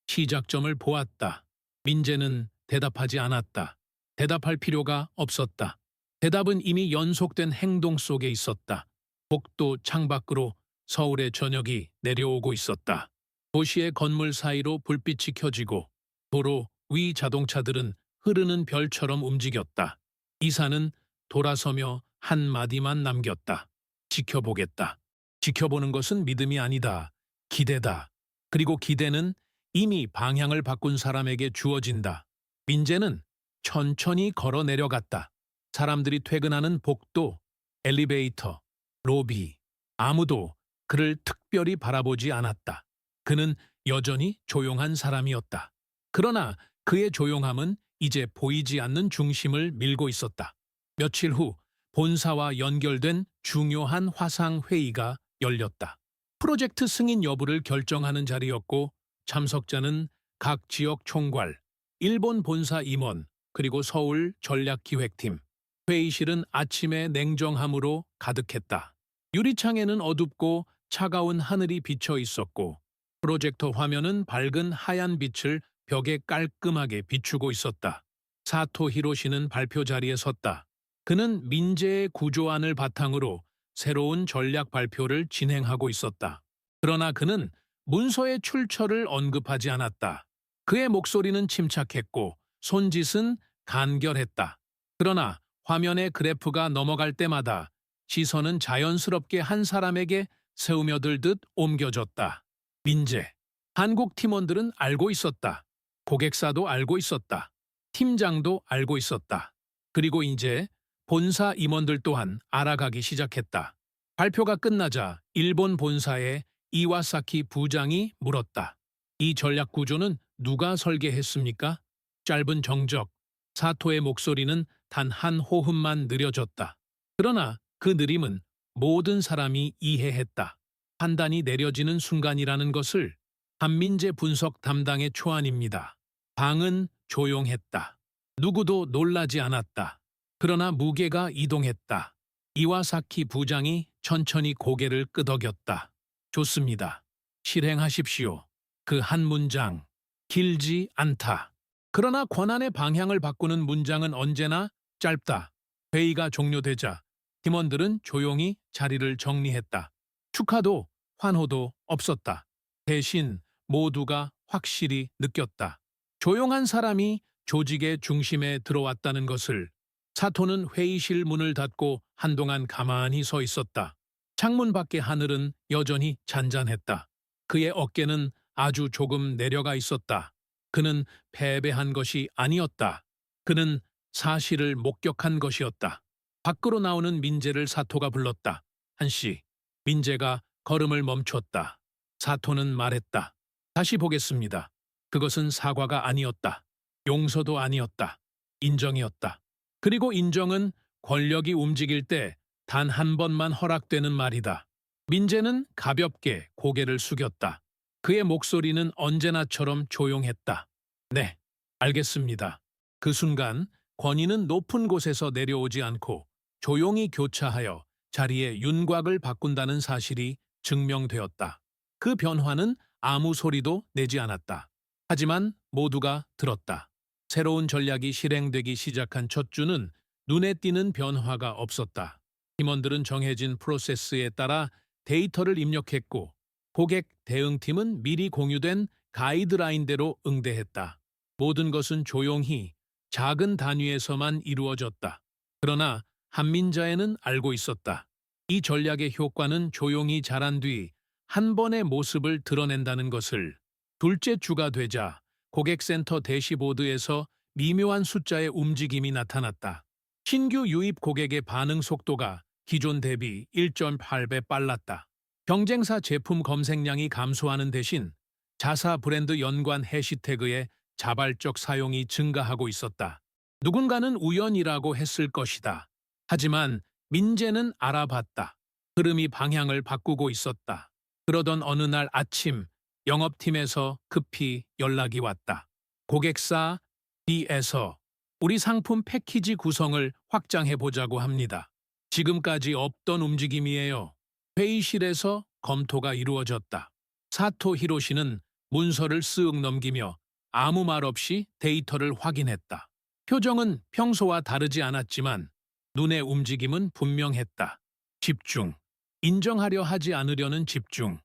시작점을 보았다. 민재는 대답하지 않았다. 대답할 필요가 없었다. 대답은 이미 연속된 행동 속에 있었다. 복도 창밖으로 서울의 저녁이 내려오고 있었다. 도시의 건물 사이로 불빛이 켜지고 도로 위 자동차들은 흐르는 별처럼 움직였다. 이사는 돌아서며 한마디만 남겼다. 지켜보겠다. 지켜보는 것은 믿음이 아니다. 기대다. 그리고 기대는 이미 방향을 바꾼 사람에게 주어진다. 민재는 천천히 걸어 내려갔다. 사람들이 퇴근하는 복도, 엘리베이터, 로비. 아무도 그를 특별히 바라보지 않았다. 그는 여전히 조용한 사람이었다. 그러나 그의 조용함은 이제 보이지 않는 중심을 밀고 있었다. 며칠 후 본사와 연결된 중요한 화상 회의가 열렸다. 프로젝트 승인 여부를 결정하는 자리였고 참석자는 각 지역 총괄, 일본 본사 임원, 그리고 서울 전략기획팀. 회의실은 아침의 냉정함으로 가득했다. 유리창에는 어둡고 차가운 하늘이 비쳐 있었고 프로젝터 화면은 밝은 하얀 빛을 벽에 깔끔하게 비추고 있었다. 사토 히로시는 발표 자리에 섰다. 그는 민재의 구조안을 바탕으로 새로운 전략 발표를 진행하고 있었다. 그러나 그는 문서의 출처를 언급하지 않았다. 그의 목소리는 침착했고 손짓은 간결했다. 그러나 화면의 그래프가 넘어갈 때마다 시선은 자연스럽게 한 사람에게 스며들듯 옮겨졌다. 민재. 한국 팀원들은 알고 있었다. 고객사도 알고 있었다. 팀장도 알고 있었다. 그리고 이제 본사 임원들 또한 알아가기 시작했다. 발표가 끝나자 일본 본사의 이와사키 부장이 물었다. 이 전략 구조는 누가 설계했습니까? 짧은 정적. 사토의 목소리는 단 한 호흡만 느려졌다. 그러나 그 느림은 모든 사람이 이해했다. 판단이 내려지는 순간이라는 것을. 한민재 분석 담당의 초안입니다. 방은 조용했다. 누구도 놀라지 않았다. 그러나 무게가 이동했다. 이와사키 부장이 천천히 고개를 끄덕였다. 좋습니다. 실행하십시오. 그 한 문장. 길지 않다. 그러나 권한의 방향을 바꾸는 문장은 언제나 짧다. 회의가 종료되자 팀원들은 조용히 자리를 정리했다. 축하도 환호도 없었다. 대신 모두가 확실히 느꼈다. 조용한 사람이 조직의 중심에 들어왔다는 것을. 사토는 회의실 문을 닫고 한동안 가만히 서 있었다. 창문 밖의 하늘은 여전히 잔잔했다. 그의 어깨는 아주 조금 내려가 있었다. 그는 패배한 것이 아니었다. 그는 사실을 목격한 것이었다. 밖으로 나오는 민재를 사토가 불렀다. 한씨. 민재가 걸음을 멈췄다. 사토는 말했다. 다시 보겠습니다. 그것은 사과가 아니었다. 용서도 아니었다. 인정이었다. 그리고 인정은 권력이 움직일 때 단 한 번만 허락되는 말이다. 민재는 가볍게 고개를 숙였다. 그의 목소리는 언제나처럼 조용했다. 네, 알겠습니다. 그 순간 권위는 높은 곳에서 내려오지 않고 조용히 교차하여 자리에 윤곽을 바꾼다는 사실이 증명되었다. 그 변화는 아무 소리도 내지 않았다. 하지만 모두가 들었다. 새로운 전략이 실행되기 시작한 첫 주는 눈에 띄는 변화가 없었다. 팀원들은 정해진 프로세스에 따라 데이터를 입력했고 고객 대응팀은 미리 공유된 가이드라인대로 응대했다. 모든 것은 조용히 작은 단위에서만 이루어졌다. 그러나 한민자에는 알고 있었다. 이 전략의 효과는 조용히 자란 뒤 한 번의 모습을 드러낸다는 것을. 둘째 주가 되자 고객센터 대시보드에서 미묘한 숫자의 움직임이 나타났다. 신규 유입 고객의 반응 속도가 기존 대비 1.8배 빨랐다. 경쟁사 제품 검색량이 감소하는 대신 자사 브랜드 연관 해시태그의 자발적 사용이 증가하고 있었다. 누군가는 우연이라고 했을 것이다. 하지만 민재는 알아봤다. 흐름이 방향을 바꾸고 있었다. 그러던 어느 날 아침 영업팀에서 급히 연락이 왔다. 고객사 B에서 우리 상품 패키지 구성을 확장해보자고 합니다. 지금까지 없던 움직임이에요. 회의실에서 검토가 이루어졌다. 사토 히로시는 문서를 쓱 넘기며 아무 말 없이 데이터를 확인했다. 표정은 평소와 다르지 않았지만 눈의 움직임은 분명했다. 집중. 인정하려 하지 않으려는 집중.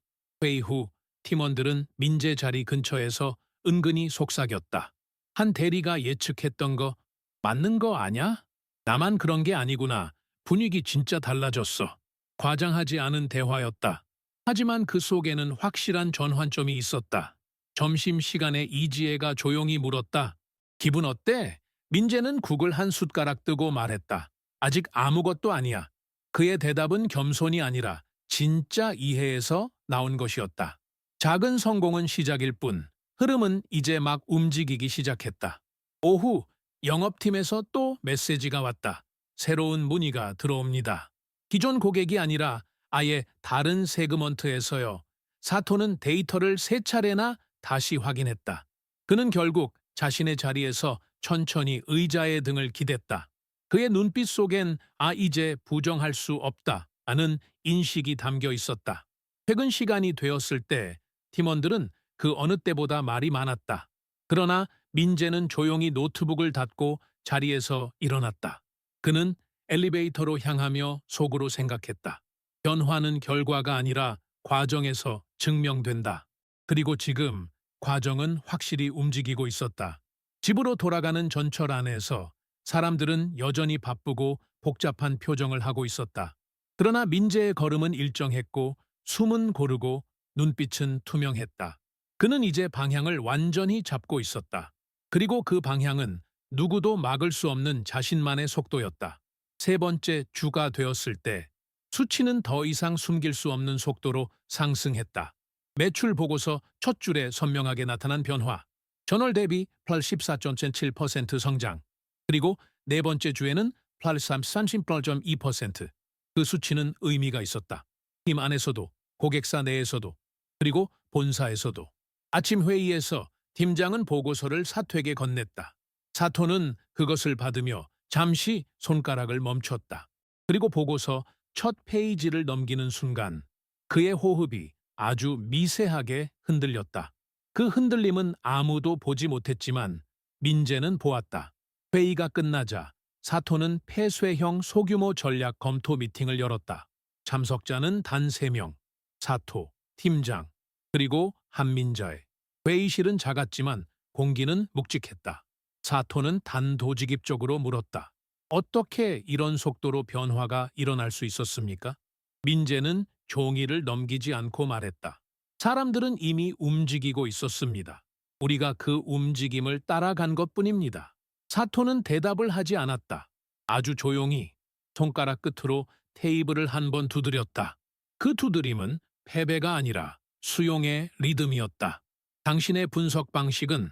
회의 후 팀원들은 민재 자리 근처에서 은근히 속삭였다. 한 대리가 예측했던 거 맞는 거 아냐? 나만 그런 게 아니구나. 분위기 진짜 달라졌어. 과장하지 않은 대화였다. 하지만 그 속에는 확실한 전환점이 있었다. 점심시간에 이지혜가 조용히 물었다. 기분 어때? 민재는 국을 한 숟가락 뜨고 말했다. 아직 아무것도 아니야. 그의 대답은 겸손이 아니라 진짜 이해에서 나온 것이었다. 작은 성공은 시작일 뿐, 흐름은 이제 막 움직이기 시작했다. 오후, 영업팀에서 또 메시지가 왔다. 새로운 문의가 들어옵니다. 기존 고객이 아니라 아예 다른 세그먼트에서요. 사토는 데이터를 3차례나 다시 확인했다. 그는 결국 자신의 자리에서 천천히 의자의 등을 기댔다. 그의 눈빛 속엔 이제 부정할 수 없다 하는 인식이 담겨 있었다. 퇴근 시간이 되었을 때 팀원들은 그 어느 때보다 말이 많았다. 그러나 민재는 조용히 노트북을 닫고 자리에서 일어났다. 그는 엘리베이터로 향하며 속으로 생각했다. 변화는 결과가 아니라 과정에서 증명된다. 그리고 지금 과정은 확실히 움직이고 있었다. 집으로 돌아가는 전철 안에서 사람들은 여전히 바쁘고 복잡한 표정을 하고 있었다. 그러나 민재의 걸음은 일정했고 숨은 고르고 눈빛은 투명했다. 그는 이제 방향을 완전히 잡고 있었다. 그리고 그 방향은 누구도 막을 수 없는 자신만의 속도였다. 세 번째 주가 되었을 때 수치는 더 이상 숨길 수 없는 속도로 상승했다. 매출 보고서 첫 줄에 선명하게 나타난 변화. 전월 대비 플러스 14.7% 성장. 그리고 네 번째 주에는 플러스 38.2%. 그 수치는 의미가 있었다. 팀 안에서도, 고객사 내에서도, 그리고 본사에서도. 아침 회의에서 팀장은 보고서를 사토에게 건넸다. 사토는 그것을 받으며 잠시 손가락을 멈췄다. 그리고 보고서 첫 페이지를 넘기는 순간 그의 호흡이 아주 미세하게 흔들렸다. 그 흔들림은 아무도 보지 못했지만 민재는 보았다. 회의가 끝나자 사토는 폐쇄형 소규모 전략 검토 미팅을 열었다. 참석자는 단 3명, 사토, 팀장, 그리고 한민자의. 회의실은 작았지만 공기는 묵직했다. 사토는 단도직입적으로 물었다. 어떻게 이런 속도로 변화가 일어날 수 있었습니까? 민재는 종이를 넘기지 않고 말했다. 사람들은 이미 움직이고 있었습니다. 우리가 그 움직임을 따라간 것뿐입니다. 사토는 대답을 하지 않았다. 아주 조용히 손가락 끝으로 테이블을 한 번 두드렸다. 그 두드림은 패배가 아니라 수용의 리듬이었다. 당신의 분석 방식은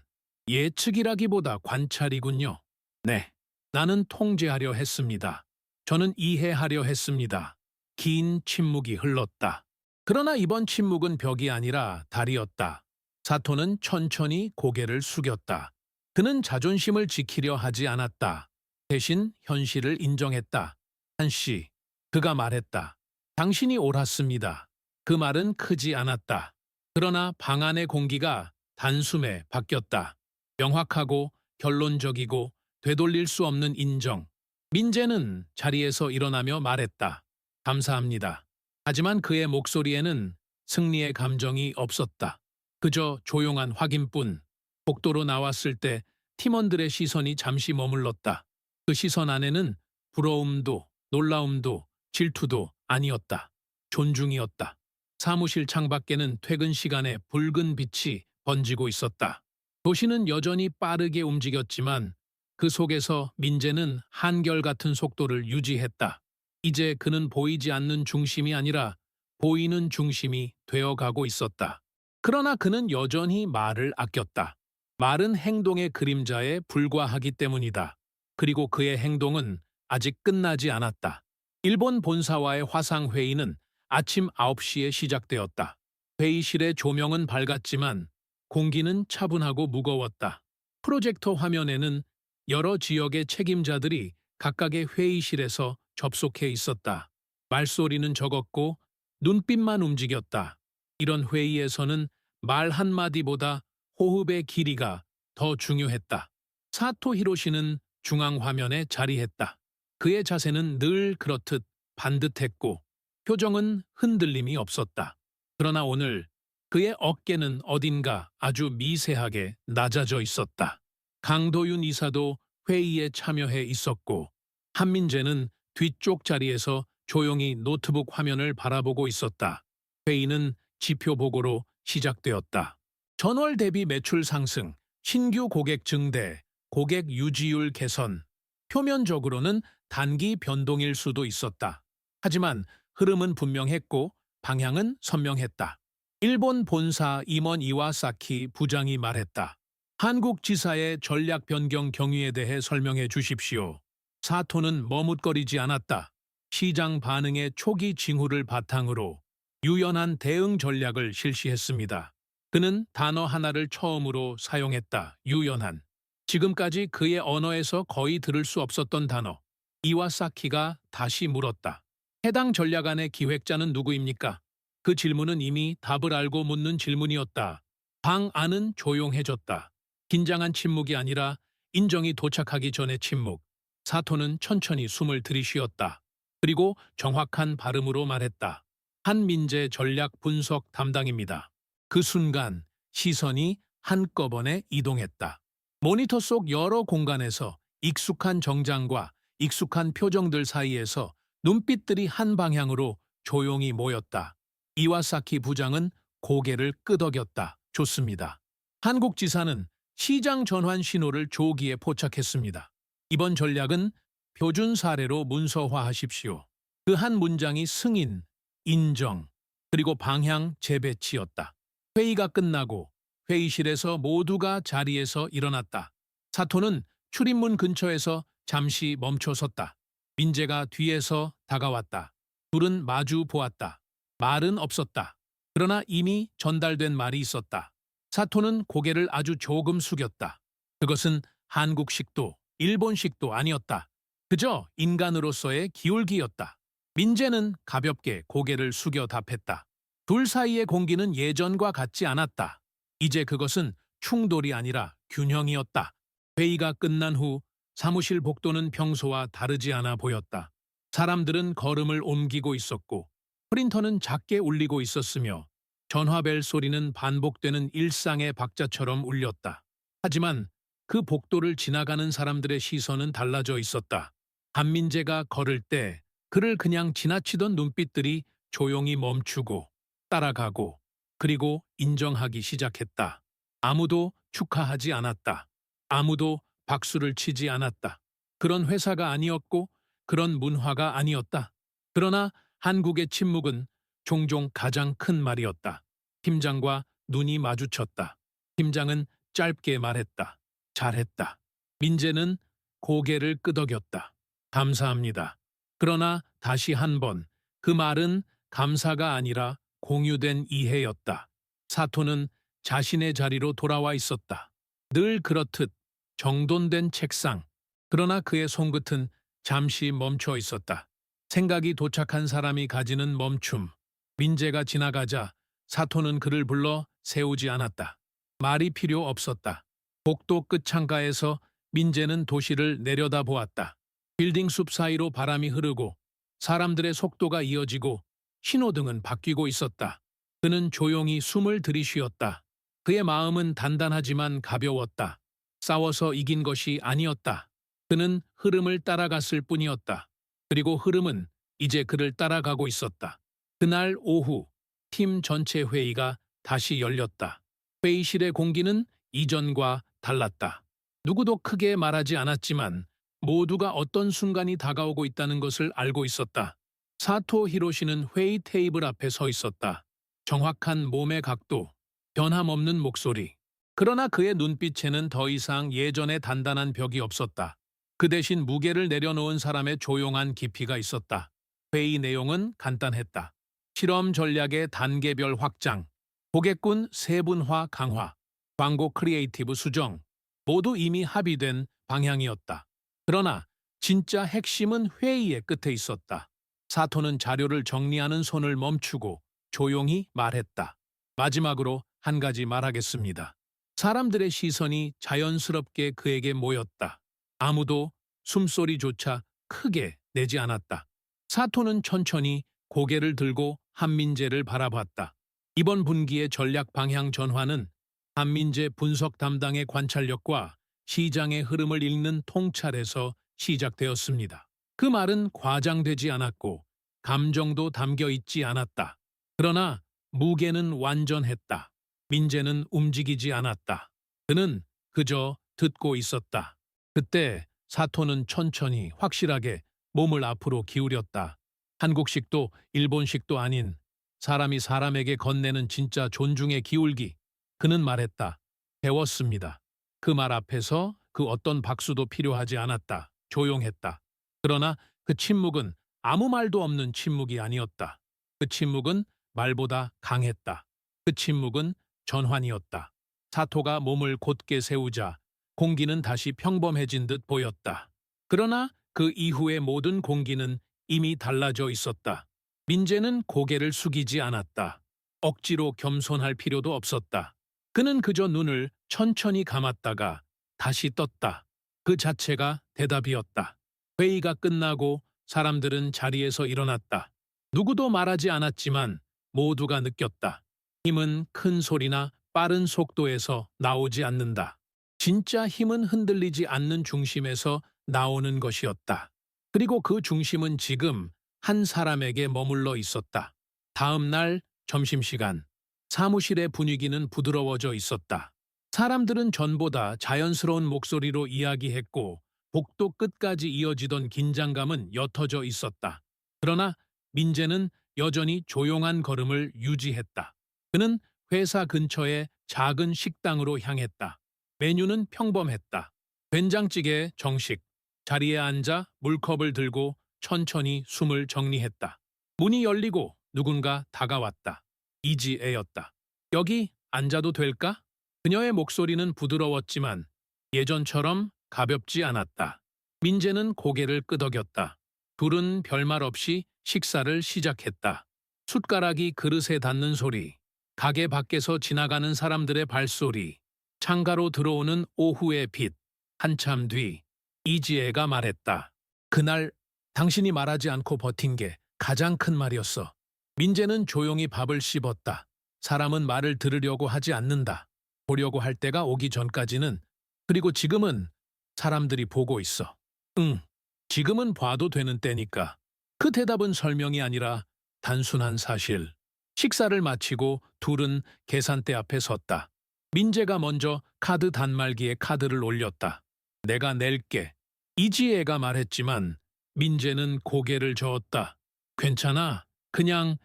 예측이라기보다 관찰이군요. 네, 나는 통제하려 했습니다. 저는 이해하려 했습니다. 긴 침묵이 흘렀다. 그러나 이번 침묵은 벽이 아니라 다리였다. 사토는 천천히 고개를 숙였다. 그는 자존심을 지키려 하지 않았다. 대신 현실을 인정했다. 한씨, 그가 말했다. 당신이 옳았습니다. 그 말은 크지 않았다. 그러나 방 안의 공기가 단숨에 바뀌었다. 명확하고 결론적이고 되돌릴 수 없는 인정. 민재는 자리에서 일어나며 말했다. 감사합니다. 하지만 그의 목소리에는 승리의 감정이 없었다. 그저 조용한 확인뿐. 복도로 나왔을 때 팀원들의 시선이 잠시 머물렀다. 그 시선 안에는 부러움도 놀라움도 질투도 아니었다. 존중이었다. 사무실 창밖에는 퇴근 시간에 붉은 빛이 번지고 있었다. 도시는 여전히 빠르게 움직였지만 그 속에서 민재는 한결같은 속도를 유지했다. 이제 그는 보이지 않는 중심이 아니라 보이는 중심이 되어가고 있었다. 그러나 그는 여전히 말을 아꼈다. 말은 행동의 그림자에 불과하기 때문이다. 그리고 그의 행동은 아직 끝나지 않았다. 일본 본사와의 화상회의는 아침 9시에 시작되었다. 회의실의 조명은 밝았지만 공기는 차분하고 무거웠다. 프로젝터 화면에는 여러 지역의 책임자들이 각각의 회의실에서 접속해 있었다. 말소리는 적었고 눈빛만 움직였다. 이런 회의에서는 말 한마디보다 호흡의 길이가 더 중요했다. 사토 히로시는 중앙 화면에 자리했다. 그의 자세는 늘 그렇듯 반듯했고 표정은 흔들림이 없었다. 그러나 오늘 그의 어깨는 어딘가 아주 미세하게 낮아져 있었다. 강도윤 이사도 회의에 참여해 있었고 한민재는 뒤쪽 자리에서 조용히 노트북 화면을 바라보고 있었다. 회의는 지표 보고로 시작되었다. 전월 대비 매출 상승, 신규 고객 증대, 고객 유지율 개선. 표면적으로는 단기 변동일 수도 있었다. 하지만 흐름은 분명했고 방향은 선명했다. 일본 본사 임원 이와사키 부장이 말했다. 한국 지사의 전략 변경 경위에 대해 설명해 주십시오. 사토는 머뭇거리지 않았다. 시장 반응의 초기 징후를 바탕으로 유연한 대응 전략을 실시했습니다. 그는 단어 하나를 처음으로 사용했다. 유연한. 지금까지 그의 언어에서 거의 들을 수 없었던 단어. 이와사키가 다시 물었다. 해당 전략안의 기획자는 누구입니까? 그 질문은 이미 답을 알고 묻는 질문이었다. 방 안은 조용해졌다. 긴장한 침묵이 아니라 인정이 도착하기 전의 침묵. 사토는 천천히 숨을 들이쉬었다. 그리고 정확한 발음으로 말했다. 한민재 전략 분석 담당입니다. 그 순간 시선이 한꺼번에 이동했다. 모니터 속 여러 공간에서 익숙한 정장과 익숙한 표정들 사이에서 눈빛들이 한 방향으로 조용히 모였다. 이와사키 부장은 고개를 끄덕였다. 좋습니다. 한국 지사는 시장 전환 신호를 조기에 포착했습니다. 이번 전략은 표준 사례로 문서화하십시오. 그 한 문장이 승인, 인정, 그리고 방향 재배치였다. 회의가 끝나고 회의실에서 모두가 자리에서 일어났다. 사토는 출입문 근처에서 잠시 멈춰섰다. 민재가 뒤에서 다가왔다. 둘은 마주 보았다. 말은 없었다. 그러나 이미 전달된 말이 있었다. 사토는 고개를 아주 조금 숙였다. 그것은 한국식도 일본식도 아니었다. 그저 인간으로서의 기울기였다. 민재는 가볍게 고개를 숙여 답했다. 둘 사이의 공기는 예전과 같지 않았다. 이제 그것은 충돌이 아니라 균형이었다. 회의가 끝난 후 사무실 복도는 평소와 다르지 않아 보였다. 사람들은 걸음을 옮기고 있었고 프린터는 작게 울리고 있었으며 전화벨 소리는 반복되는 일상의 박자처럼 울렸다. 하지만 그 복도를 지나가는 사람들의 시선은 달라져 있었다. 한민재가 걸을 때 그를 그냥 지나치던 눈빛들이 조용히 멈추고 따라가고 그리고 인정하기 시작했다. 아무도 축하하지 않았다. 아무도 박수를 치지 않았다. 그런 회사가 아니었고 그런 문화가 아니었다. 그러나 한국의 침묵은 종종 가장 큰 말이었다. 팀장과 눈이 마주쳤다. 팀장은 짧게 말했다. 잘했다. 민재는 고개를 끄덕였다. 감사합니다. 그러나 다시 한 번 그 말은 감사가 아니라 공유된 이해였다. 사토는 자신의 자리로 돌아와 있었다. 늘 그렇듯 정돈된 책상. 그러나 그의 손끝은 잠시 멈춰 있었다. 생각이 도착한 사람이 가지는 멈춤. 민재가 지나가자 사토는 그를 불러 세우지 않았다. 말이 필요 없었다. 복도 끝창가에서 민재는 도시를 내려다보았다. 빌딩 숲 사이로 바람이 흐르고 사람들의 속도가 이어지고 신호등은 바뀌고 있었다. 그는 조용히 숨을 들이쉬었다. 그의 마음은 단단하지만 가벼웠다. 싸워서 이긴 것이 아니었다. 그는 흐름을 따라갔을 뿐이었다. 그리고 흐름은 이제 그를 따라가고 있었다. 그날 오후 팀 전체 회의가 다시 열렸다. 회의실의 공기는 이전과 달랐다. 누구도 크게 말하지 않았지만 모두가 어떤 순간이 다가오고 있다는 것을 알고 있었다. 사토 히로시는 회의 테이블 앞에 서 있었다. 정확한 몸의 각도, 변함없는 목소리. 그러나 그의 눈빛에는 더 이상 예전의 단단한 벽이 없었다. 그 대신 무게를 내려놓은 사람의 조용한 깊이가 있었다. 회의 내용은 간단했다. 실험 전략의 단계별 확장, 고객군 세분화 강화, 광고 크리에이티브 수정, 모두 이미 합의된 방향이었다. 그러나 진짜 핵심은 회의의 끝에 있었다. 사토는 자료를 정리하는 손을 멈추고 조용히 말했다. 마지막으로 한 가지 말하겠습니다. 사람들의 시선이 자연스럽게 그에게 모였다. 아무도 숨소리조차 크게 내지 않았다. 사토는 천천히 고개를 들고 한민재를 바라봤다. 이번 분기의 전략 방향 전환은 한민재 분석 담당의 관찰력과 시장의 흐름을 읽는 통찰에서 시작되었습니다. 그 말은 과장되지 않았고 감정도 담겨 있지 않았다. 그러나 무게는 완전했다. 민재는 움직이지 않았다. 그는 그저 듣고 있었다. 그때 사토는 천천히 확실하게 몸을 앞으로 기울였다. 한국식도 일본식도 아닌 사람이 사람에게 건네는 진짜 존중의 기울기. 그는 말했다. 배웠습니다. 그 말 앞에서 그 어떤 박수도 필요하지 않았다. 조용했다. 그러나 그 침묵은 아무 말도 없는 침묵이 아니었다. 그 침묵은 말보다 강했다. 그 침묵은 전환이었다. 사토가 몸을 곧게 세우자 공기는 다시 평범해진 듯 보였다. 그러나 그 이후의 모든 공기는 이미 달라져 있었다. 민재는 고개를 숙이지 않았다. 억지로 겸손할 필요도 없었다. 그는 그저 눈을 천천히 감았다가 다시 떴다. 그 자체가 대답이었다. 회의가 끝나고 사람들은 자리에서 일어났다. 누구도 말하지 않았지만 모두가 느꼈다. 힘은 큰 소리나 빠른 속도에서 나오지 않는다. 진짜 힘은 흔들리지 않는 중심에서 나오는 것이었다. 그리고 그 중심은 지금 한 사람에게 머물러 있었다. 다음 날 점심시간. 사무실의 분위기는 부드러워져 있었다. 사람들은 전보다 자연스러운 목소리로 이야기했고 복도 끝까지 이어지던 긴장감은 옅어져 있었다. 그러나 민재는 여전히 조용한 걸음을 유지했다. 그는 회사 근처의 작은 식당으로 향했다. 메뉴는 평범했다. 된장찌개 정식. 자리에 앉아 물컵을 들고 천천히 숨을 정리했다. 문이 열리고 누군가 다가왔다. 이지애였다. 여기 앉아도 될까? 그녀의 목소리는 부드러웠지만 예전처럼 가볍지 않았다. 민재는 고개를 끄덕였다. 둘은 별말 없이 식사를 시작했다. 숟가락이 그릇에 닿는 소리, 가게 밖에서 지나가는 사람들의 발소리, 창가로 들어오는 오후의 빛. 한참 뒤 이지혜가 말했다. 그날 당신이 말하지 않고 버틴 게 가장 큰 말이었어. 민재는 조용히 밥을 씹었다. 사람은 말을 들으려고 하지 않는다. 보려고 할 때가 오기 전까지는. 그리고 지금은 사람들이 보고 있어. 응, 지금은 봐도 되는 때니까. 그 대답은 설명이 아니라 단순한 사실. 식사를 마치고 둘은 계산대 앞에 섰다. 민재가 먼저 카드 단말기에 카드를 올렸다. 내가 낼게. 이지혜가 말했지만 민재는 고개를 저었다. 괜찮아. 그냥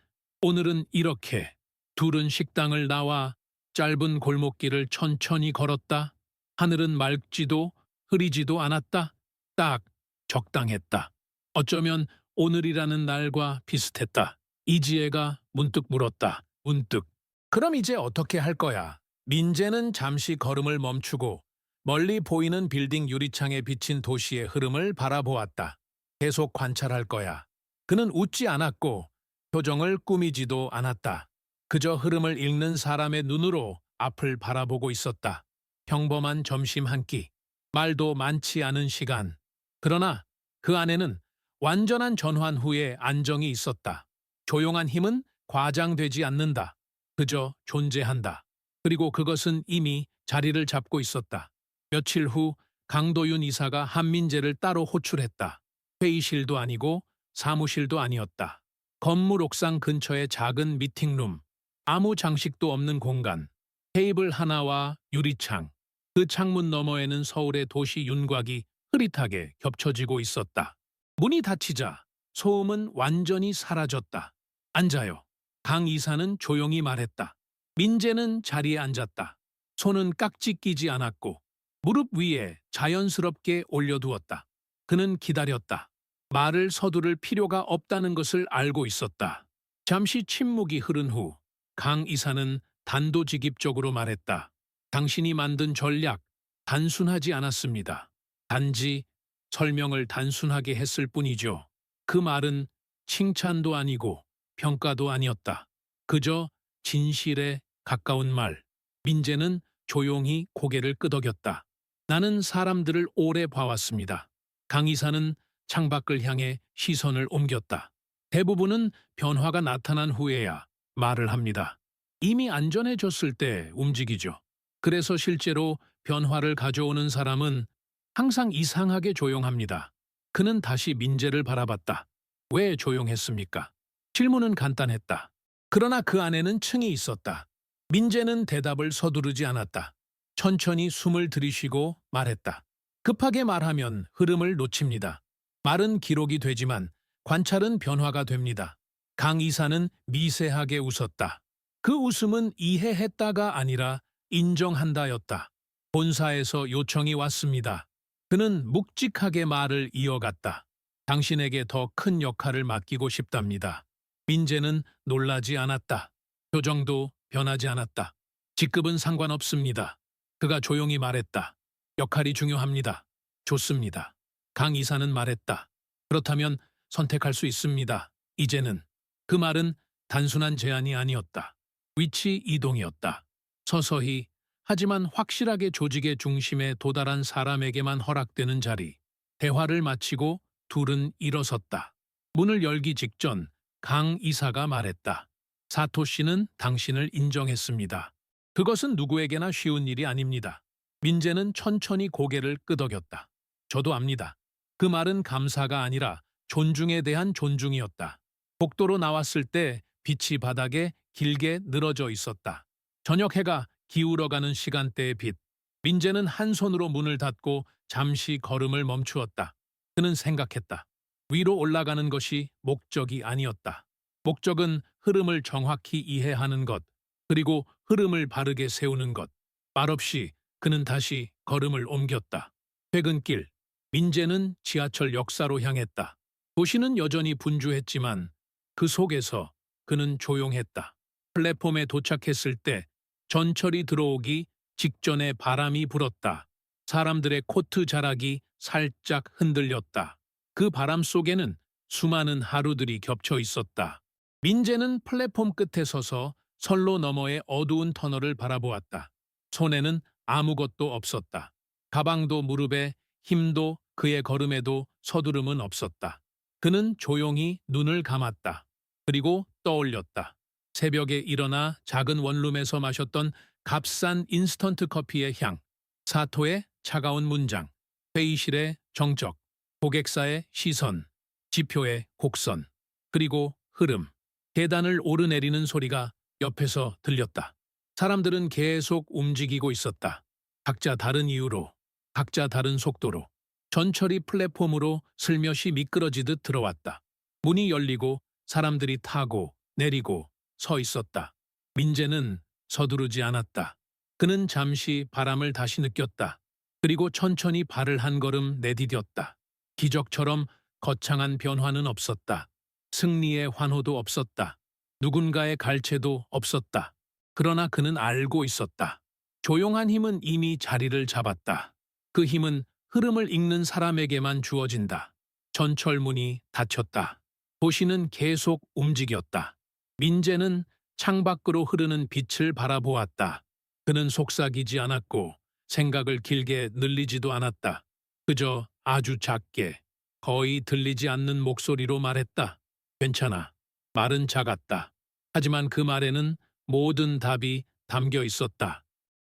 오늘은 이렇게. 둘은 식당을 나와 짧은 골목길을 천천히 걸었다. 하늘은 맑지도 흐리지도 않았다. 딱 적당했다. 어쩌면 오늘이라는 날과 비슷했다. 이지혜가 문득 물었다. 문득. 그럼 이제 어떻게 할 거야? 민재는 잠시 걸음을 멈추고 멀리 보이는 빌딩 유리창에 비친 도시의 흐름을 바라보았다. 계속 관찰할 거야. 그는 웃지 않았고 표정을 꾸미지도 않았다. 그저 흐름을 읽는 사람의 눈으로 앞을 바라보고 있었다. 평범한 점심 한 끼, 말도 많지 않은 시간. 그러나 그 안에는 완전한 전환 후의 안정이 있었다. 조용한 힘은 과장되지 않는다. 그저 존재한다. 그리고 그것은 이미 자리를 잡고 있었다. 며칠 후 강도윤 이사가 한민재를 따로 호출했다. 회의실도 아니고 사무실도 아니었다. 건물 옥상 근처의 작은 미팅룸. 아무 장식도 없는 공간. 테이블 하나와 유리창. 그 창문 너머에는 서울의 도시 윤곽이 흐릿하게 겹쳐지고 있었다. 문이 닫히자 소음은 완전히 사라졌다. 앉아요. 강 이사는 조용히 말했다. 민재는 자리에 앉았다. 손은 깍지 끼지 않았고 무릎 위에 자연스럽게 올려두었다. 그는 기다렸다. 말을 서두를 필요가 없다는 것을 알고 있었다. 잠시 침묵이 흐른 후 강 이사는 단도직입적으로 말했다. 당신이 만든 전략 단순하지 않았습니다. 단지 설명을 단순하게 했을 뿐이죠. 그 말은 칭찬도 아니고 평가도 아니었다. 그저 진실에 가까운 말. 민재는 조용히 고개를 끄덕였다. 나는 사람들을 오래 봐왔습니다. 강 이사는 창밖을 향해 시선을 옮겼다. 대부분은 변화가 나타난 후에야 말을 합니다. 이미 안전해졌을 때 움직이죠. 그래서 실제로 변화를 가져오는 사람은 항상 이상하게 조용합니다. 그는 다시 민재를 바라봤다. 왜 조용했습니까? 질문은 간단했다. 그러나 그 안에는 층이 있었다. 민재는 대답을 서두르지 않았다. 천천히 숨을 들이쉬고 말했다. 급하게 말하면 흐름을 놓칩니다. 말은 기록이 되지만 관찰은 변화가 됩니다. 강 이사는 미세하게 웃었다. 그 웃음은 이해했다가 아니라 인정한다였다. 본사에서 요청이 왔습니다. 그는 묵직하게 말을 이어갔다. 당신에게 더 큰 역할을 맡기고 싶답니다. 민재는 놀라지 않았다. 표정도 변하지 않았다. 직급은 상관없습니다. 그가 조용히 말했다. 역할이 중요합니다. 좋습니다. 강 이사는 말했다. 그렇다면 선택할 수 있습니다. 이제는. 그 말은 단순한 제안이 아니었다. 위치 이동이었다. 서서히 하지만 확실하게 조직의 중심에 도달한 사람에게만 허락되는 자리. 대화를 마치고 둘은 일어섰다. 문을 열기 직전 강 이사가 말했다. 사토 씨는 당신을 인정했습니다. 그것은 누구에게나 쉬운 일이 아닙니다. 민재는 천천히 고개를 끄덕였다. 저도 압니다. 그 말은 감사가 아니라 존중에 대한 존중이었다. 복도로 나왔을 때 빛이 바닥에 길게 늘어져 있었다. 저녁 해가 기울어가는 시간대의 빛. 민재는 한 손으로 문을 닫고 잠시 걸음을 멈추었다. 그는 생각했다. 위로 올라가는 것이 목적이 아니었다. 목적은 흐름을 정확히 이해하는 것, 그리고 흐름을 바르게 세우는 것. 말없이 그는 다시 걸음을 옮겼다. 퇴근길, 민재는 지하철 역사로 향했다. 도시는 여전히 분주했지만 그 속에서 그는 조용했다. 플랫폼에 도착했을 때 전철이 들어오기 직전에 바람이 불었다. 사람들의 코트 자락이 살짝 흔들렸다. 그 바람 속에는 수많은 하루들이 겹쳐 있었다. 민재는 플랫폼 끝에 서서 선로 너머의 어두운 터널을 바라보았다. 손에는 아무것도 없었다. 가방도 무릎에, 힘도 그의 걸음에도 서두름은 없었다. 그는 조용히 눈을 감았다. 그리고 떠올렸다. 새벽에 일어나 작은 원룸에서 마셨던 값싼 인스턴트 커피의 향, 사토의 차가운 문장, 회의실의 정적, 고객사의 시선, 지표의 곡선, 그리고 흐름. 계단을 오르내리는 소리가 옆에서 들렸다. 사람들은 계속 움직이고 있었다. 각자 다른 이유로, 각자 다른 속도로. 전철이 플랫폼으로 슬며시 미끄러지듯 들어왔다. 문이 열리고 사람들이 타고 내리고 서 있었다. 민재는 서두르지 않았다. 그는 잠시 바람을 다시 느꼈다. 그리고 천천히 발을 한 걸음 내디뎠다. 기적처럼 거창한 변화는 없었다. 승리의 환호도 없었다. 누군가의 갈채도 없었다. 그러나 그는 알고 있었다. 조용한 힘은 이미 자리를 잡았다. 그 힘은 흐름을 읽는 사람에게만 주어진다. 전철 문이 닫혔다. 도시는 계속 움직였다. 민재는 창밖으로 흐르는 빛을 바라보았다. 그는 속삭이지 않았고 생각을 길게 늘리지도 않았다. 그저 아주 작게, 거의 들리지 않는 목소리로 말했다. 괜찮아. 말은 작았다. 하지만 그 말에는 모든 답이 담겨 있었다.